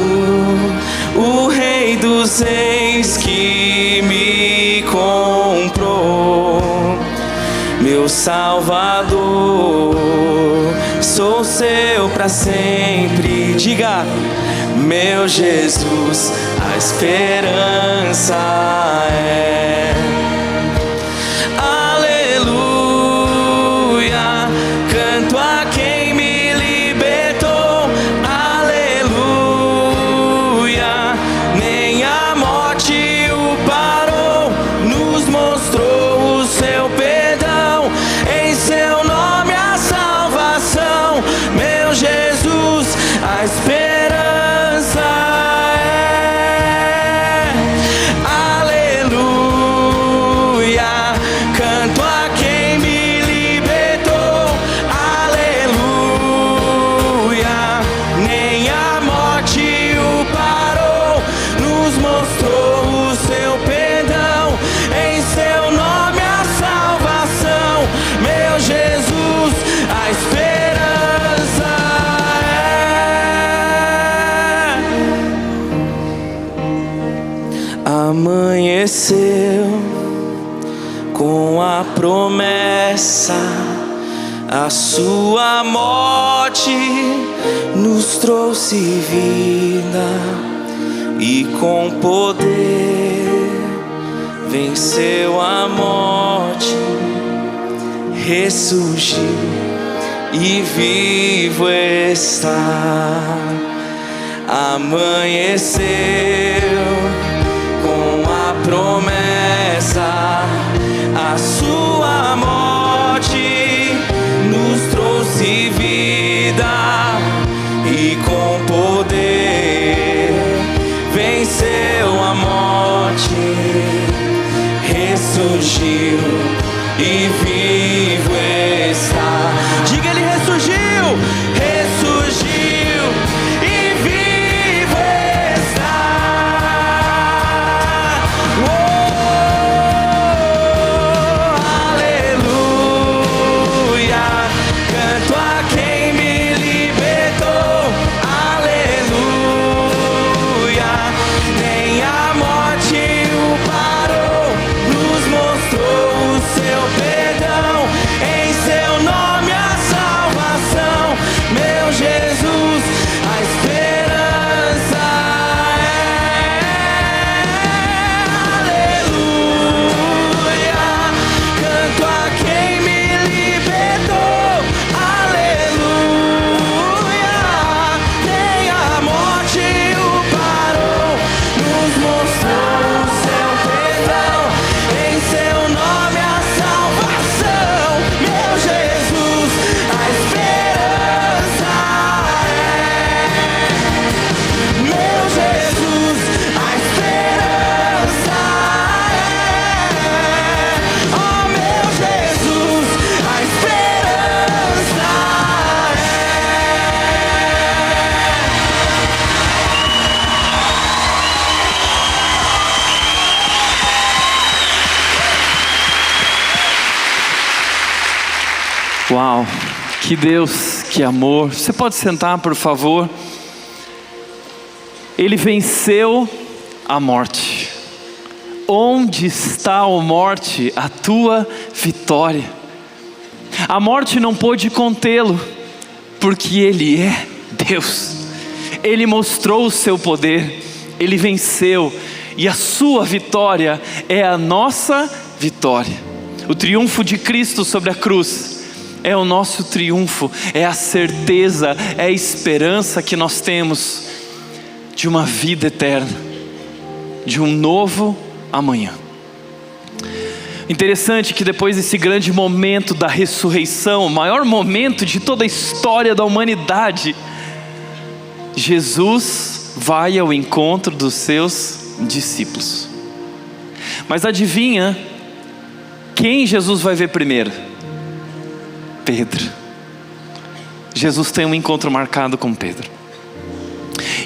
o Rei dos Reis que me comprou. Meu Salvador, sou seu para sempre. Diga: meu Jesus, a esperança é. Aleluia, canto a quem me libertou. Aleluia, nem a morte o parou. Nos mostrou o seu perdão, em seu nome a salvação. Meu Jesus, a esperança é. Aleluia, canto a quem me libertou. Aleluia, nem a morte o parou. Nos mostrou o seu perdão, em seu nome a salvação. Meu Jesus, a esperança é. Amanheceu com a promessa, A sua morte nos trouxe vida e com poder venceu a morte, ressurgiu e vivo está. Amanheceu com a promessa, a sua morte nos trouxe vida e com poder venceu a morte, ressurgiu e vivo está. Diga, ele ressurgiu, ressurgiu e vivo está. Oh, aleluia, canto a quem me libertou. Aleluia, nem a morte o parou, nos mostrou o seu perdão. Em seu nome a salvação, meu Jesus, a esperança é. Aleluia, canto a quem me libertou. Aleluia, nem a morte o parou, nos mostrou o seu perdão. Em seu nome a salvação, meu Jesus, a esperança é. Meu Jesus, a esperança é. Oh, meu Jesus, a esperança é. Uau, que Deus, que amor. Você pode sentar, por favor? Ele venceu a morte. Onde está, ó morte, a tua vitória? A morte não pôde contê-lo, porque Ele é Deus. Ele mostrou o seu poder, Ele venceu, e a sua vitória é a nossa vitória. O triunfo de Cristo sobre a cruz é o nosso triunfo, é a certeza, é a esperança que nós temos de uma vida eterna, de um novo amanhã. Interessante que depois desse grande momento da ressurreição, o maior momento de toda a história da humanidade, Jesus vai ao encontro dos seus discípulos. Mas adivinha quem Jesus vai ver primeiro? Pedro. Jesus tem um encontro marcado com Pedro.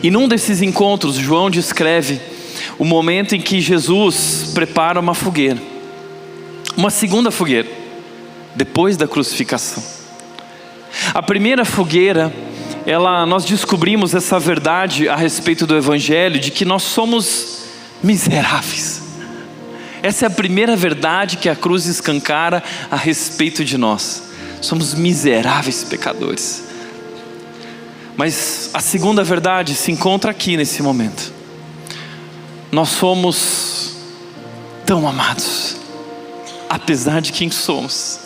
E num desses encontros, João descreve o momento em que Jesus prepara uma fogueira, uma segunda fogueira, depois da crucificação. A primeira fogueira, nós descobrimos essa verdade a respeito do Evangelho, de que nós somos miseráveis. Essa é a primeira verdade que a cruz escancara a respeito de nós. Somos miseráveis pecadores. Mas a segunda verdade se encontra aqui nesse momento. Nós somos tão amados, apesar de quem somos.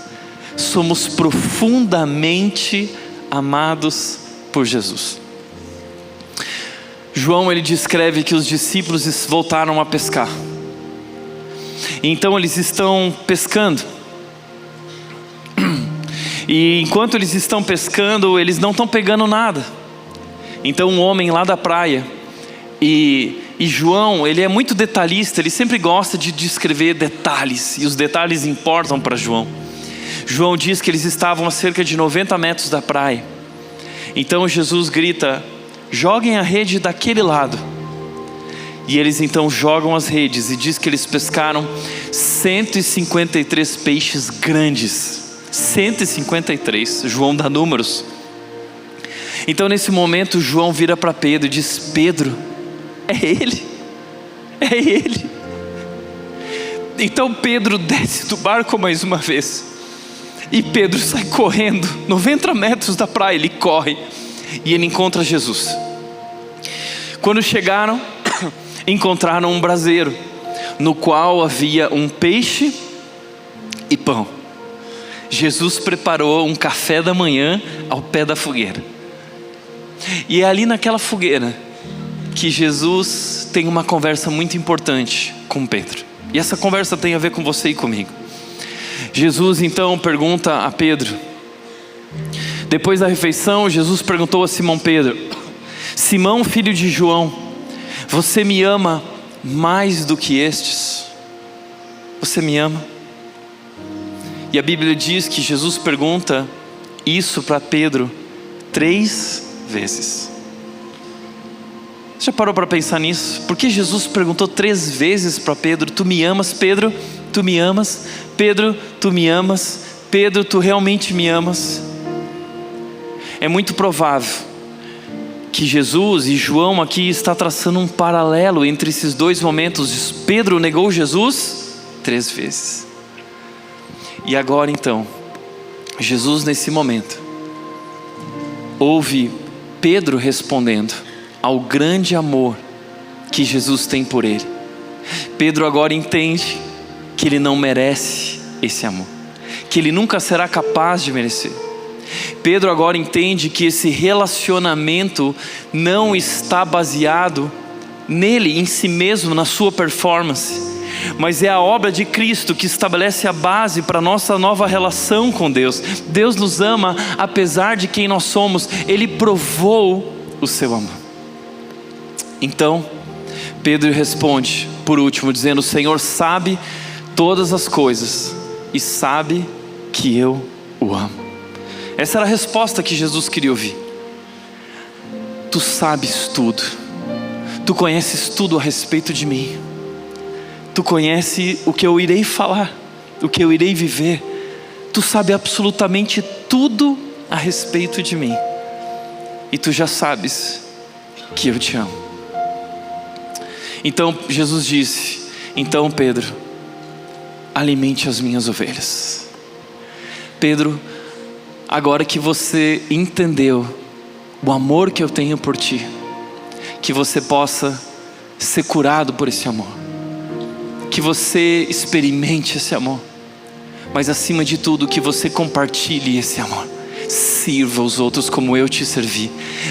Somos profundamente amados por Jesus. João, ele descreve que os discípulos voltaram a pescar. Então eles estão pescando. E enquanto eles estão pescando, eles não estão pegando nada. Então um homem lá da praia, e João, ele é muito detalhista, ele sempre gosta de descrever detalhes, e os detalhes importam para João. João diz que eles estavam a cerca de 90 metros da praia. Então Jesus grita: joguem a rede daquele lado. E eles então jogam as redes, e diz que eles pescaram 153 peixes grandes. 153, João dá números. Então nesse momento João vira para Pedro e diz: Pedro, é ele, é ele. Então Pedro desce do barco mais uma vez, E Pedro sai correndo, 90 metros da praia, ele corre e ele encontra Jesus. Quando chegaram, encontraram um braseiro, no qual havia um peixe e pão. Jesus preparou um café da manhã ao pé da fogueira. E é ali naquela fogueira que Jesus tem uma conversa muito importante com Pedro. E essa conversa tem a ver com você e comigo. Jesus então pergunta a Pedro. Depois da refeição, Jesus perguntou a Simão Pedro: Simão, filho de João, você me ama mais do que estes? Você me ama? E a Bíblia diz que Jesus pergunta isso para Pedro 3 vezes. Você já parou para pensar nisso? Por que Jesus perguntou 3 vezes para Pedro: tu me amas, Pedro? Tu me amas? Pedro, tu me amas? Pedro, tu realmente me amas? É muito provável que Jesus, e João aqui está traçando um paralelo entre esses dois momentos. Pedro negou Jesus 3 vezes. E agora então, Jesus nesse momento ouve Pedro respondendo ao grande amor que Jesus tem por ele. Pedro agora entende que ele não merece esse amor, que ele nunca será capaz de merecer. Pedro agora entende que esse relacionamento não está baseado nele, em si mesmo, na sua performance, mas é a obra de Cristo que estabelece a base para a nossa nova relação com Deus. Deus nos ama apesar de quem nós somos. Ele provou o seu amor. Então Pedro responde por último dizendo: o Senhor sabe todas as coisas e sabe que eu o amo. Essa era a resposta que Jesus queria ouvir. Tu sabes tudo, tu conheces tudo a respeito de mim, tu conheces o que eu irei falar, o que eu irei viver, tu sabe absolutamente tudo a respeito de mim, e tu já sabes que eu te amo. Então Jesus disse: então Pedro, alimente as minhas ovelhas. Pedro, agora que você entendeu o amor que eu tenho por ti, que você possa ser curado por esse amor, que você experimente esse amor, mas acima de tudo que você compartilhe esse amor, sirva os outros como eu te servi,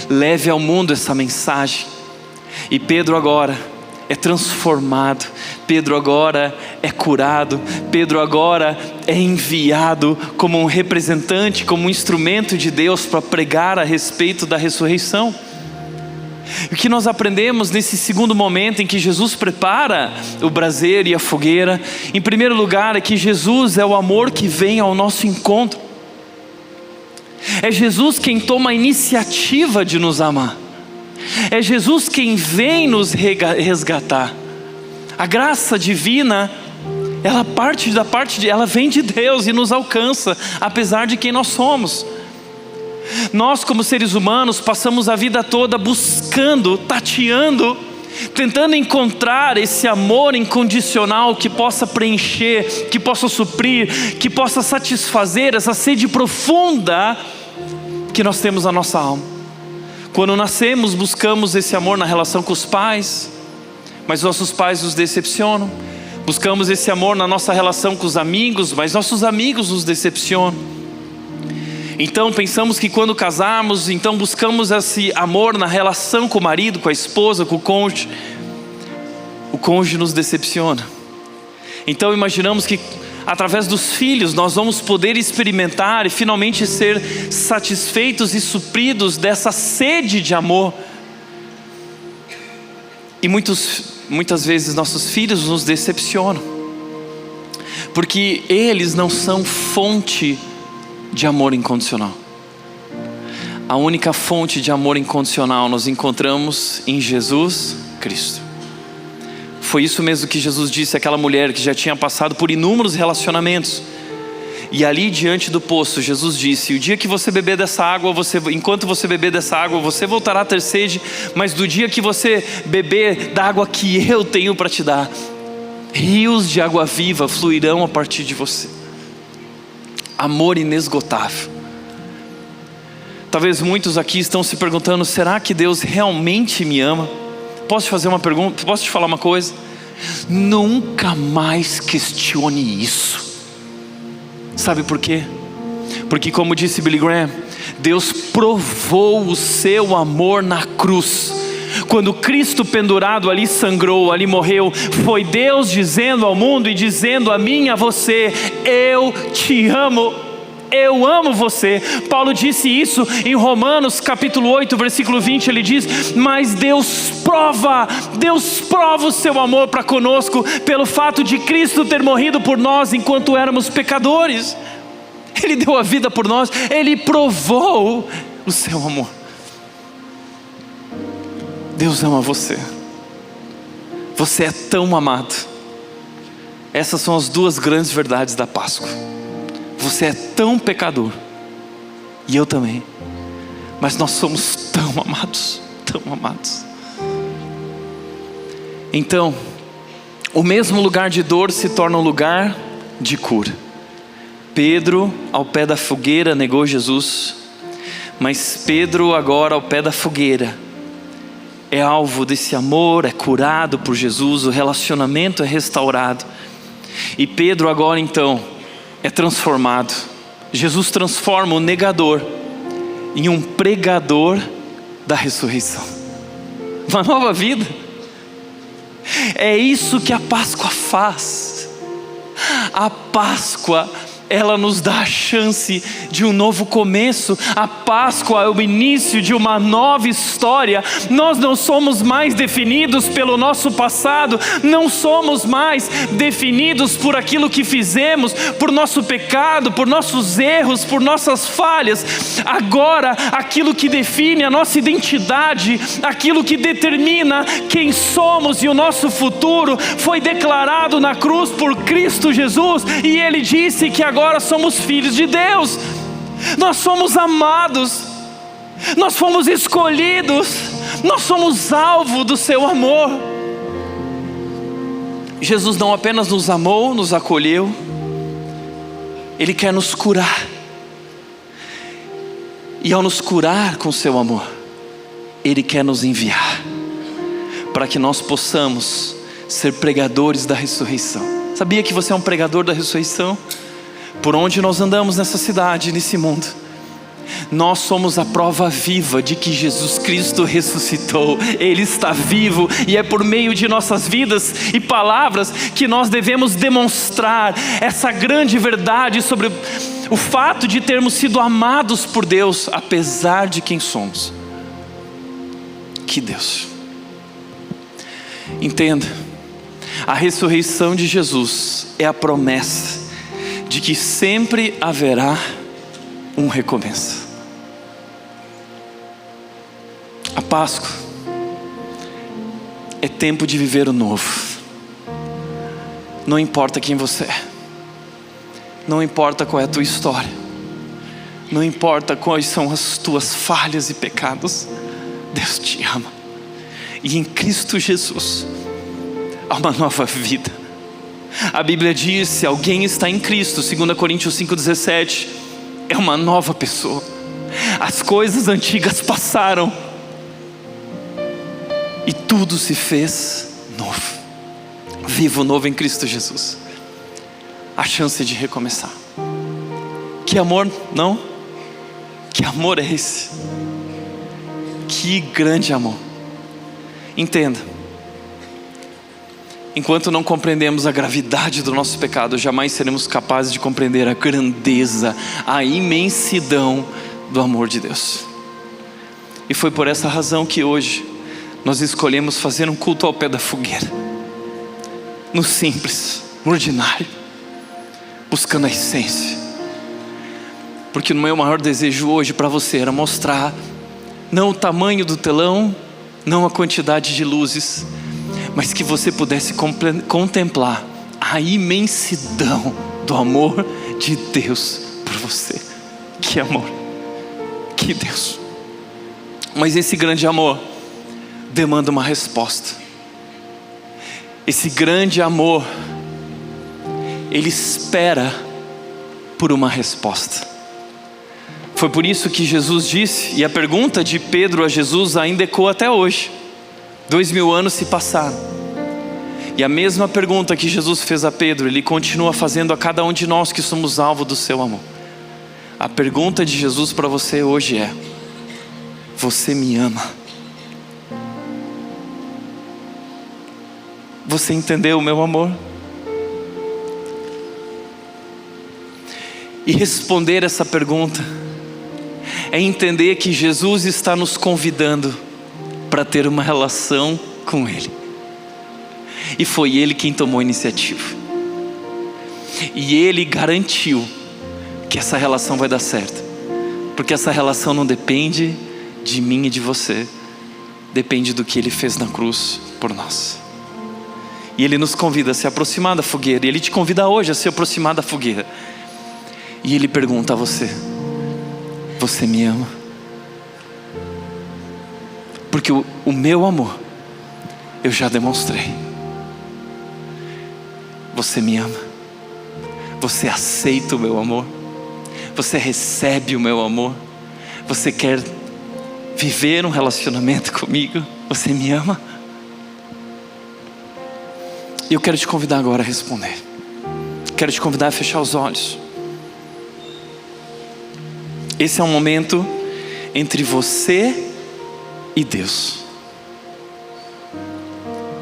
leve ao mundo essa mensagem. E Pedro agora é transformado, Pedro agora é curado, Pedro agora é enviado como um representante, como um instrumento de Deus para pregar a respeito da ressurreição. O que nós aprendemos nesse segundo momento em que Jesus prepara o braseiro e a fogueira, em primeiro lugar, é que Jesus é o amor que vem ao nosso encontro. É Jesus quem toma a iniciativa de nos amar. É Jesus quem vem nos resgatar. A graça divina, ela vem de Deus e nos alcança, apesar de quem nós somos. Nós, como seres humanos, passamos a vida toda buscando, tateando, tentando encontrar esse amor incondicional que possa preencher, que possa suprir, que possa satisfazer essa sede profunda que nós temos na nossa alma. Quando nascemos, buscamos esse amor na relação com os pais, mas nossos pais nos decepcionam. Buscamos esse amor na nossa relação com os amigos, mas nossos amigos nos decepcionam. Então pensamos que quando casarmos, então buscamos esse amor na relação com o marido, com a esposa, com o cônjuge. O cônjuge nos decepciona. Então imaginamos que através dos filhos nós vamos poder experimentar e finalmente ser satisfeitos e supridos dessa sede de amor. E muitas vezes nossos filhos nos decepcionam, porque eles não são fonte de amor incondicional. A única fonte de amor incondicional nós encontramos em Jesus Cristo. Foi isso mesmo que Jesus disse àquela mulher que já tinha passado por inúmeros relacionamentos. E ali diante do poço, Jesus disse: o dia que você beber dessa água, enquanto você beber dessa água, você voltará a ter sede, mas do dia que você beber da água que eu tenho para te dar, rios de água viva fluirão a partir de você. amor inesgotável. Talvez muitos aqui estão se perguntando: será que Deus realmente me ama? Posso te fazer uma pergunta? Posso te falar uma coisa? Nunca mais questione isso. Sabe por quê? Porque, como disse Billy Graham, Deus provou o seu amor na cruz. Quando Cristo pendurado ali sangrou, ali morreu, foi Deus dizendo ao mundo e dizendo a mim e a você: eu te amo, eu amo você. Paulo disse isso em Romanos capítulo 8, versículo 20, ele diz: mas Deus prova o seu amor para conosco, pelo fato de Cristo ter morrido por nós enquanto éramos pecadores. Ele deu a vida por nós, Ele provou o seu amor. Deus ama você. Você é tão amado. Essas são as duas grandes verdades da Páscoa. Você é tão pecador, e eu também, mas nós somos tão amados, tão amados. Então, o mesmo lugar de dor se torna um lugar de cura. Pedro, ao pé da fogueira, negou Jesus, mas Pedro agora ao pé da fogueira é alvo desse amor, é curado por Jesus, o relacionamento é restaurado. E Pedro agora então é transformado. Jesus transforma o negador em um pregador da ressurreição. Uma nova vida. É isso que a Páscoa faz. A Páscoa, ela nos dá a chance de um novo começo. A Páscoa é o início de uma nova história. Nós não somos mais definidos pelo nosso passado, não somos mais definidos por aquilo que fizemos, por nosso pecado, por nossos erros, por nossas falhas. Agora, aquilo que define a nossa identidade, aquilo que determina quem somos e o nosso futuro, foi declarado na cruz por Cristo Jesus, e Ele disse que agora somos filhos de Deus. Nós somos amados, nós fomos escolhidos, nós somos alvo do seu amor. Jesus não apenas nos amou, nos acolheu, Ele quer nos curar. E ao nos curar com seu amor, Ele quer nos enviar para que nós possamos ser pregadores da ressurreição. Sabia que você é um pregador da ressurreição? Por onde nós andamos nessa cidade, nesse mundo, nós somos a prova viva de que Jesus Cristo ressuscitou. Ele está vivo, e é por meio de nossas vidas e palavras que nós devemos demonstrar essa grande verdade sobre o fato de termos sido amados por Deus, apesar de quem somos. Que Deus! Entenda, a ressurreição de Jesus é a promessa de que sempre haverá um recomeço. A Páscoa é tempo de viver o novo. Não importa quem você é, não importa qual é a tua história, não importa quais são as tuas falhas e pecados, Deus te ama. E em Cristo Jesus há uma nova vida. A Bíblia diz: se alguém está em Cristo, 2 Coríntios 5,17, é uma nova pessoa. As coisas antigas passaram e tudo se fez novo. Viva o novo em Cristo Jesus. A chance de recomeçar. Que amor, não? Que amor é esse? Que grande amor. Entenda, enquanto não compreendemos a gravidade do nosso pecado, jamais seremos capazes de compreender a grandeza, a imensidão do amor de Deus. E foi por essa razão que hoje nós escolhemos fazer um culto ao pé da fogueira, no simples, no ordinário, buscando a essência. Porque o meu maior desejo hoje para você era mostrar não o tamanho do telão, não a quantidade de luzes, mas que você pudesse contemplar a imensidão do amor de Deus por você. Que amor, que Deus. Mas esse grande amor demanda uma resposta. Esse grande amor, ele espera por uma resposta. Foi por isso que Jesus disse, e a pergunta de Pedro a Jesus ainda ecoa até hoje. 2000 anos se passaram. E a mesma pergunta que Jesus fez a Pedro, Ele continua fazendo a cada um de nós que somos alvo do seu amor. A pergunta de Jesus para você hoje é: você me ama? Você entendeu o meu amor? E responder essa pergunta é entender que Jesus está nos convidando para ter uma relação com Ele. E foi Ele quem tomou a iniciativa. E Ele garantiu que essa relação vai dar certo. Porque essa relação não depende de mim e de você. Depende do que Ele fez na cruz por nós. E Ele nos convida a se aproximar da fogueira. E Ele te convida hoje a se aproximar da fogueira. E Ele pergunta a você: você me ama? Porque o meu amor eu já demonstrei. Você me ama? Você aceita o meu amor? Você recebe o meu amor? Você quer viver um relacionamento comigo? Você me ama? E eu quero te convidar agora a responder. Quero te convidar a fechar os olhos. Esse é um momento entre você e Deus.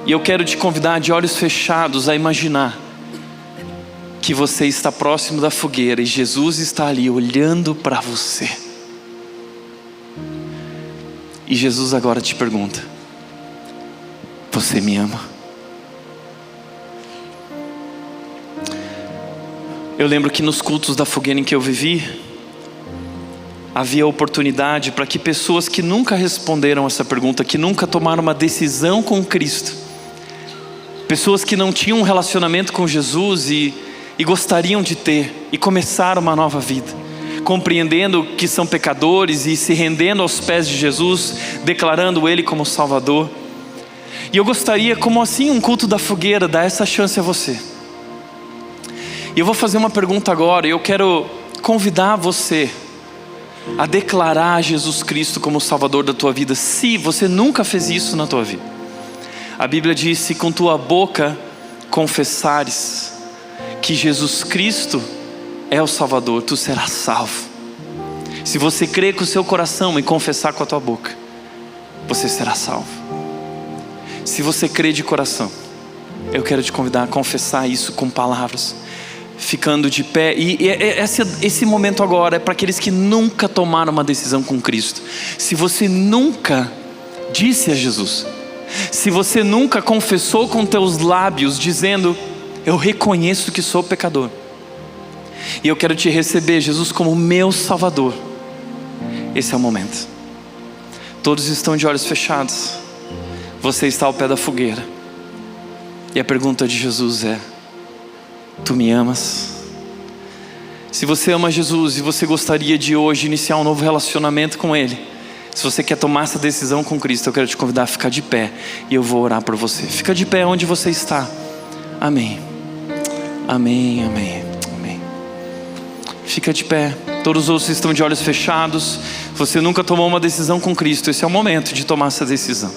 E eu quero te convidar, de olhos fechados, a imaginar que você está próximo da fogueira e Jesus está ali olhando para você. E Jesus agora te pergunta: você me ama? Eu lembro que nos cultos da fogueira em que eu vivi, havia oportunidade para que pessoas que nunca responderam essa pergunta, que nunca tomaram uma decisão com Cristo, pessoas que não tinham um relacionamento com Jesus e gostariam de ter, e começar uma nova vida, compreendendo que são pecadores e se rendendo aos pés de Jesus, declarando Ele como Salvador. E eu gostaria, como assim um culto da fogueira, dar essa chance a você. E eu vou fazer uma pergunta agora, e eu quero convidar você a declarar Jesus Cristo como Salvador da tua vida, se você nunca fez isso na tua vida. A Bíblia diz: se com tua boca confessares que Jesus Cristo é o Salvador, tu serás salvo. Se você crer com o seu coração e confessar com a tua boca, você será salvo. Se você crer de coração, eu quero te convidar a confessar isso com palavras, ficando de pé. E esse momento agora é para aqueles que nunca tomaram uma decisão com Cristo. Se você nunca disse a Jesus, se você nunca confessou com teus lábios dizendo: eu reconheço que sou pecador e eu quero te receber, Jesus, como meu Salvador, esse é o momento. Todos estão de olhos fechados. Você está ao pé da fogueira. E a pergunta de Jesus é: tu me amas? Se você ama Jesus e você gostaria de hoje iniciar um novo relacionamento com Ele, se você quer tomar essa decisão com Cristo, eu quero te convidar a ficar de pé e eu vou orar por você. Fica de pé onde você está. Amém. Amém, amém, amém. Fica de pé. Todos os outros estão de olhos fechados. Você nunca tomou uma decisão com Cristo. Esse é o momento de tomar essa decisão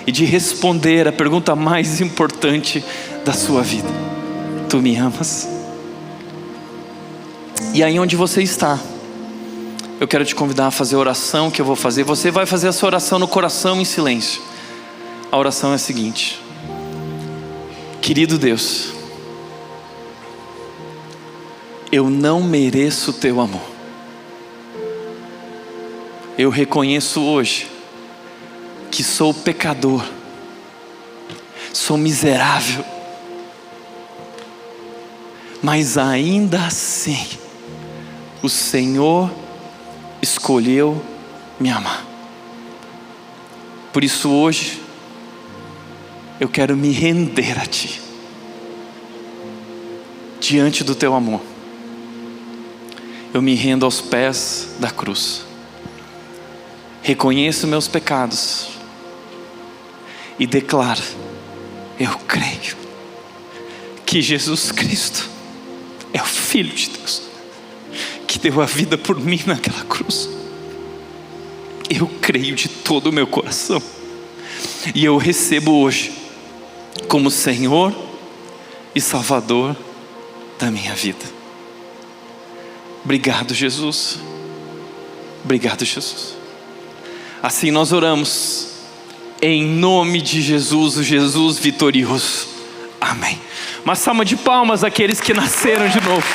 e de responder a pergunta mais importante da sua vida: tu me amas? E aí onde você está, eu quero te convidar a fazer a oração que eu vou fazer. Você vai fazer essa oração no coração, em silêncio. A oração é a seguinte: querido Deus, eu não mereço o teu amor. Eu reconheço hoje que sou pecador, sou miserável, mas ainda assim o Senhor escolheu me amar. Por isso hoje eu quero me render a Ti, diante do Teu amor. Eu me rendo aos pés da cruz, reconheço meus pecados e declaro: eu creio que Jesus Cristo é o Filho de Deus, que deu a vida por mim naquela cruz. Eu creio de todo o meu coração. E eu recebo hoje como Senhor e Salvador da minha vida. Obrigado, Jesus. Obrigado, Jesus. Assim nós oramos, em nome de Jesus, o Jesus vitorioso. Amém. Uma salva de palmas àqueles que nasceram de novo.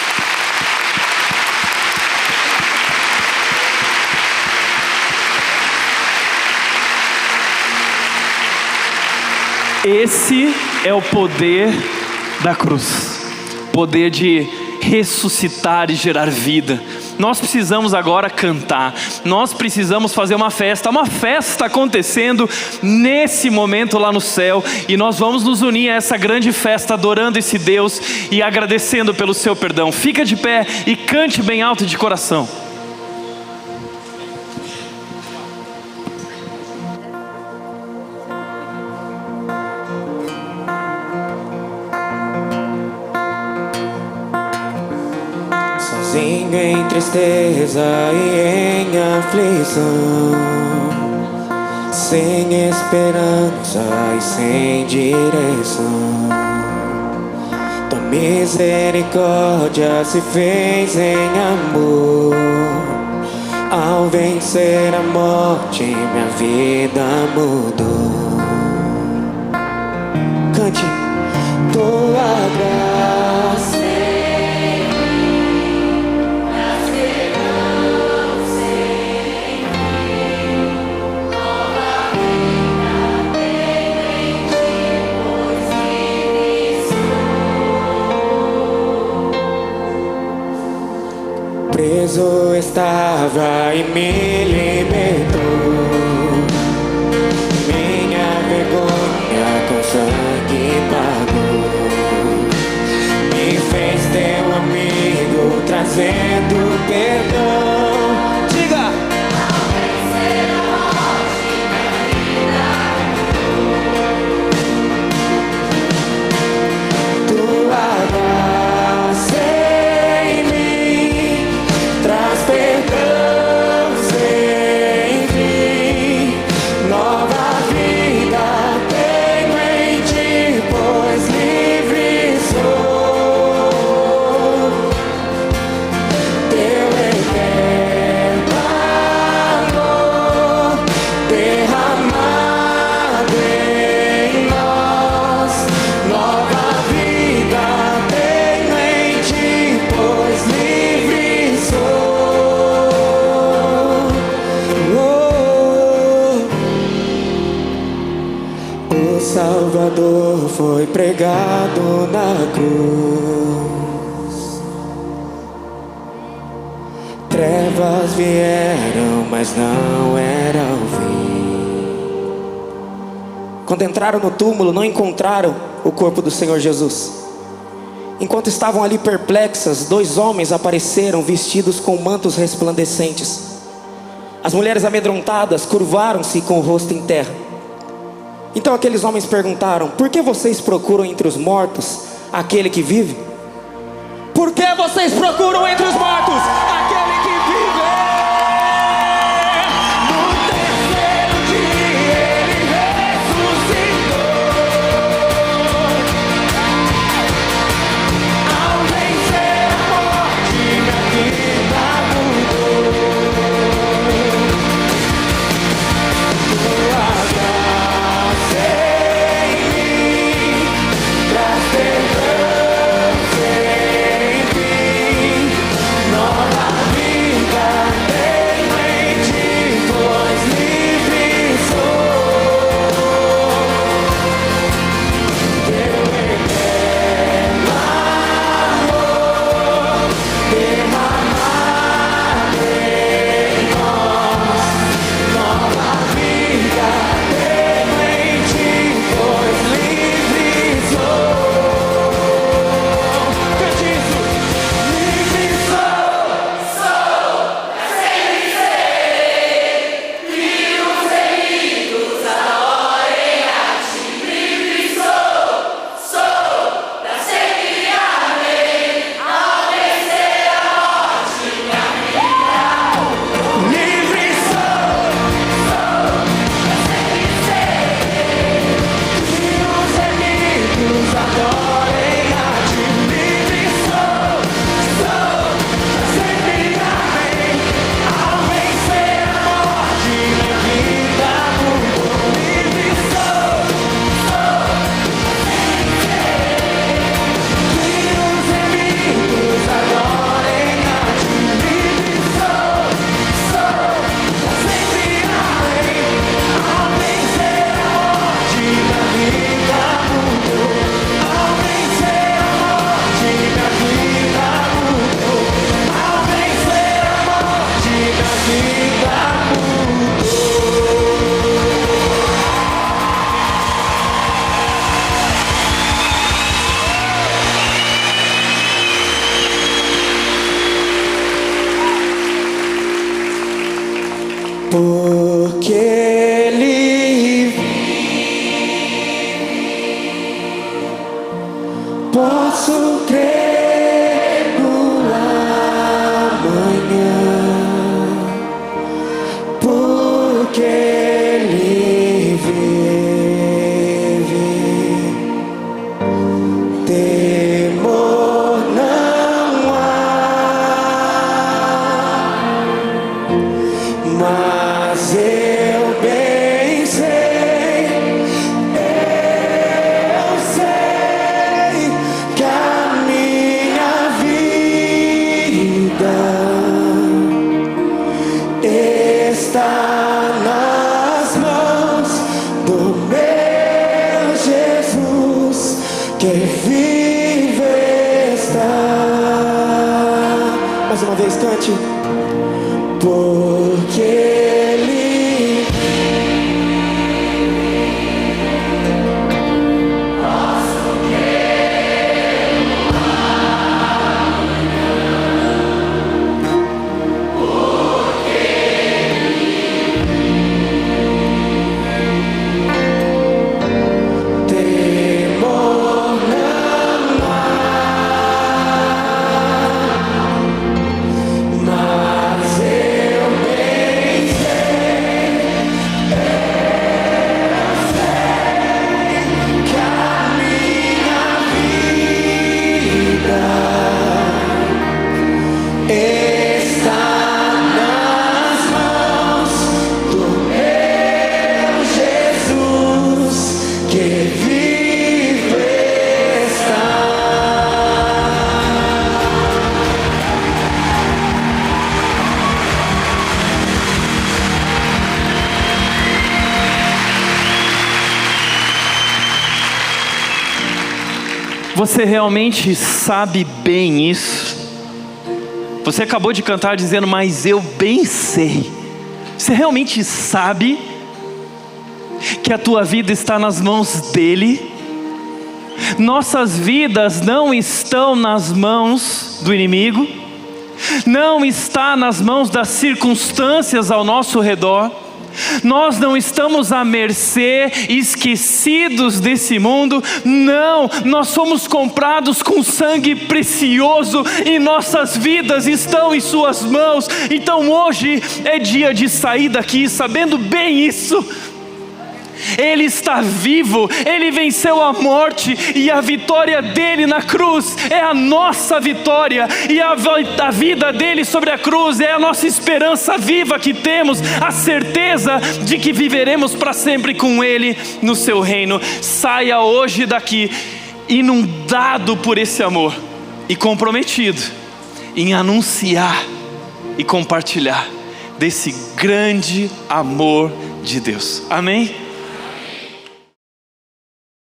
Esse é o poder da cruz. Poder de ressuscitar e gerar vida. Nós precisamos agora cantar. Nós precisamos fazer uma festa acontecendo nesse momento lá no céu. E nós vamos nos unir a essa grande festa, adorando esse Deus e agradecendo pelo seu perdão. Fica de pé e cante bem alto de coração. Sozinho em tristeza e em aflição, sem esperança e sem direção, tua misericórdia se fez em amor. Ao vencer a morte, minha vida mudou. Cante. Tua graça preso estava e me libertou. Minha vergonha com sangue pagou. Me fez teu amigo, trazendo perdão. Diga! Ao vencer a morte, minha vida mudou. Tua graça em mim traz perdão sem fim. Nova vida tenho em ti, pois livre sou. Teu eterno amor derramado em nós. Nova vida tenho em ti, pois livre sou. O Salvador foi pregado na cruz. Trevas vieram, mas não era o fim. Quando entraram no túmulo, não encontraram o corpo do Senhor Jesus. Enquanto estavam ali perplexas, dois homens apareceram vestidos com mantos resplandecentes. As mulheres amedrontadas curvaram-se com o rosto em terra. Então aqueles homens perguntaram: por que vocês procuram entre os mortos aquele que vive? Por que vocês procuram entre os mortos aquele que vive? No terceiro dia ele ressuscitou. Ao vencer a morte, minha vida mudou. Tua graça em mim traz perdão sem fim. Nova posso crer no amanhã, porque Ele vive. Temor não há, mas eu bem sei que a minha vida está nas mãos do meu Jesus, que vive está. Mais uma vez, cante. Porque Ele Você realmente sabe bem isso? Você acabou de cantar dizendo, mas eu bem sei. Você realmente sabe que a tua vida está nas mãos dEle? Nossas vidas não estão nas mãos do inimigo, não está nas mãos das circunstâncias ao nosso redor. Nós não estamos à mercê, esquecidos desse mundo. Não, nós somos comprados com sangue precioso e nossas vidas estão em suas mãos. Então hoje é dia de sair daqui sabendo bem isso. Ele está vivo, Ele venceu a morte e a vitória dele na cruz é a nossa vitória, e a vida dele sobre a cruz é a nossa esperança viva que temos, a certeza de que viveremos para sempre com Ele no seu reino. Saia hoje daqui inundado por esse amor e comprometido em anunciar e compartilhar desse grande amor de Deus. Amém?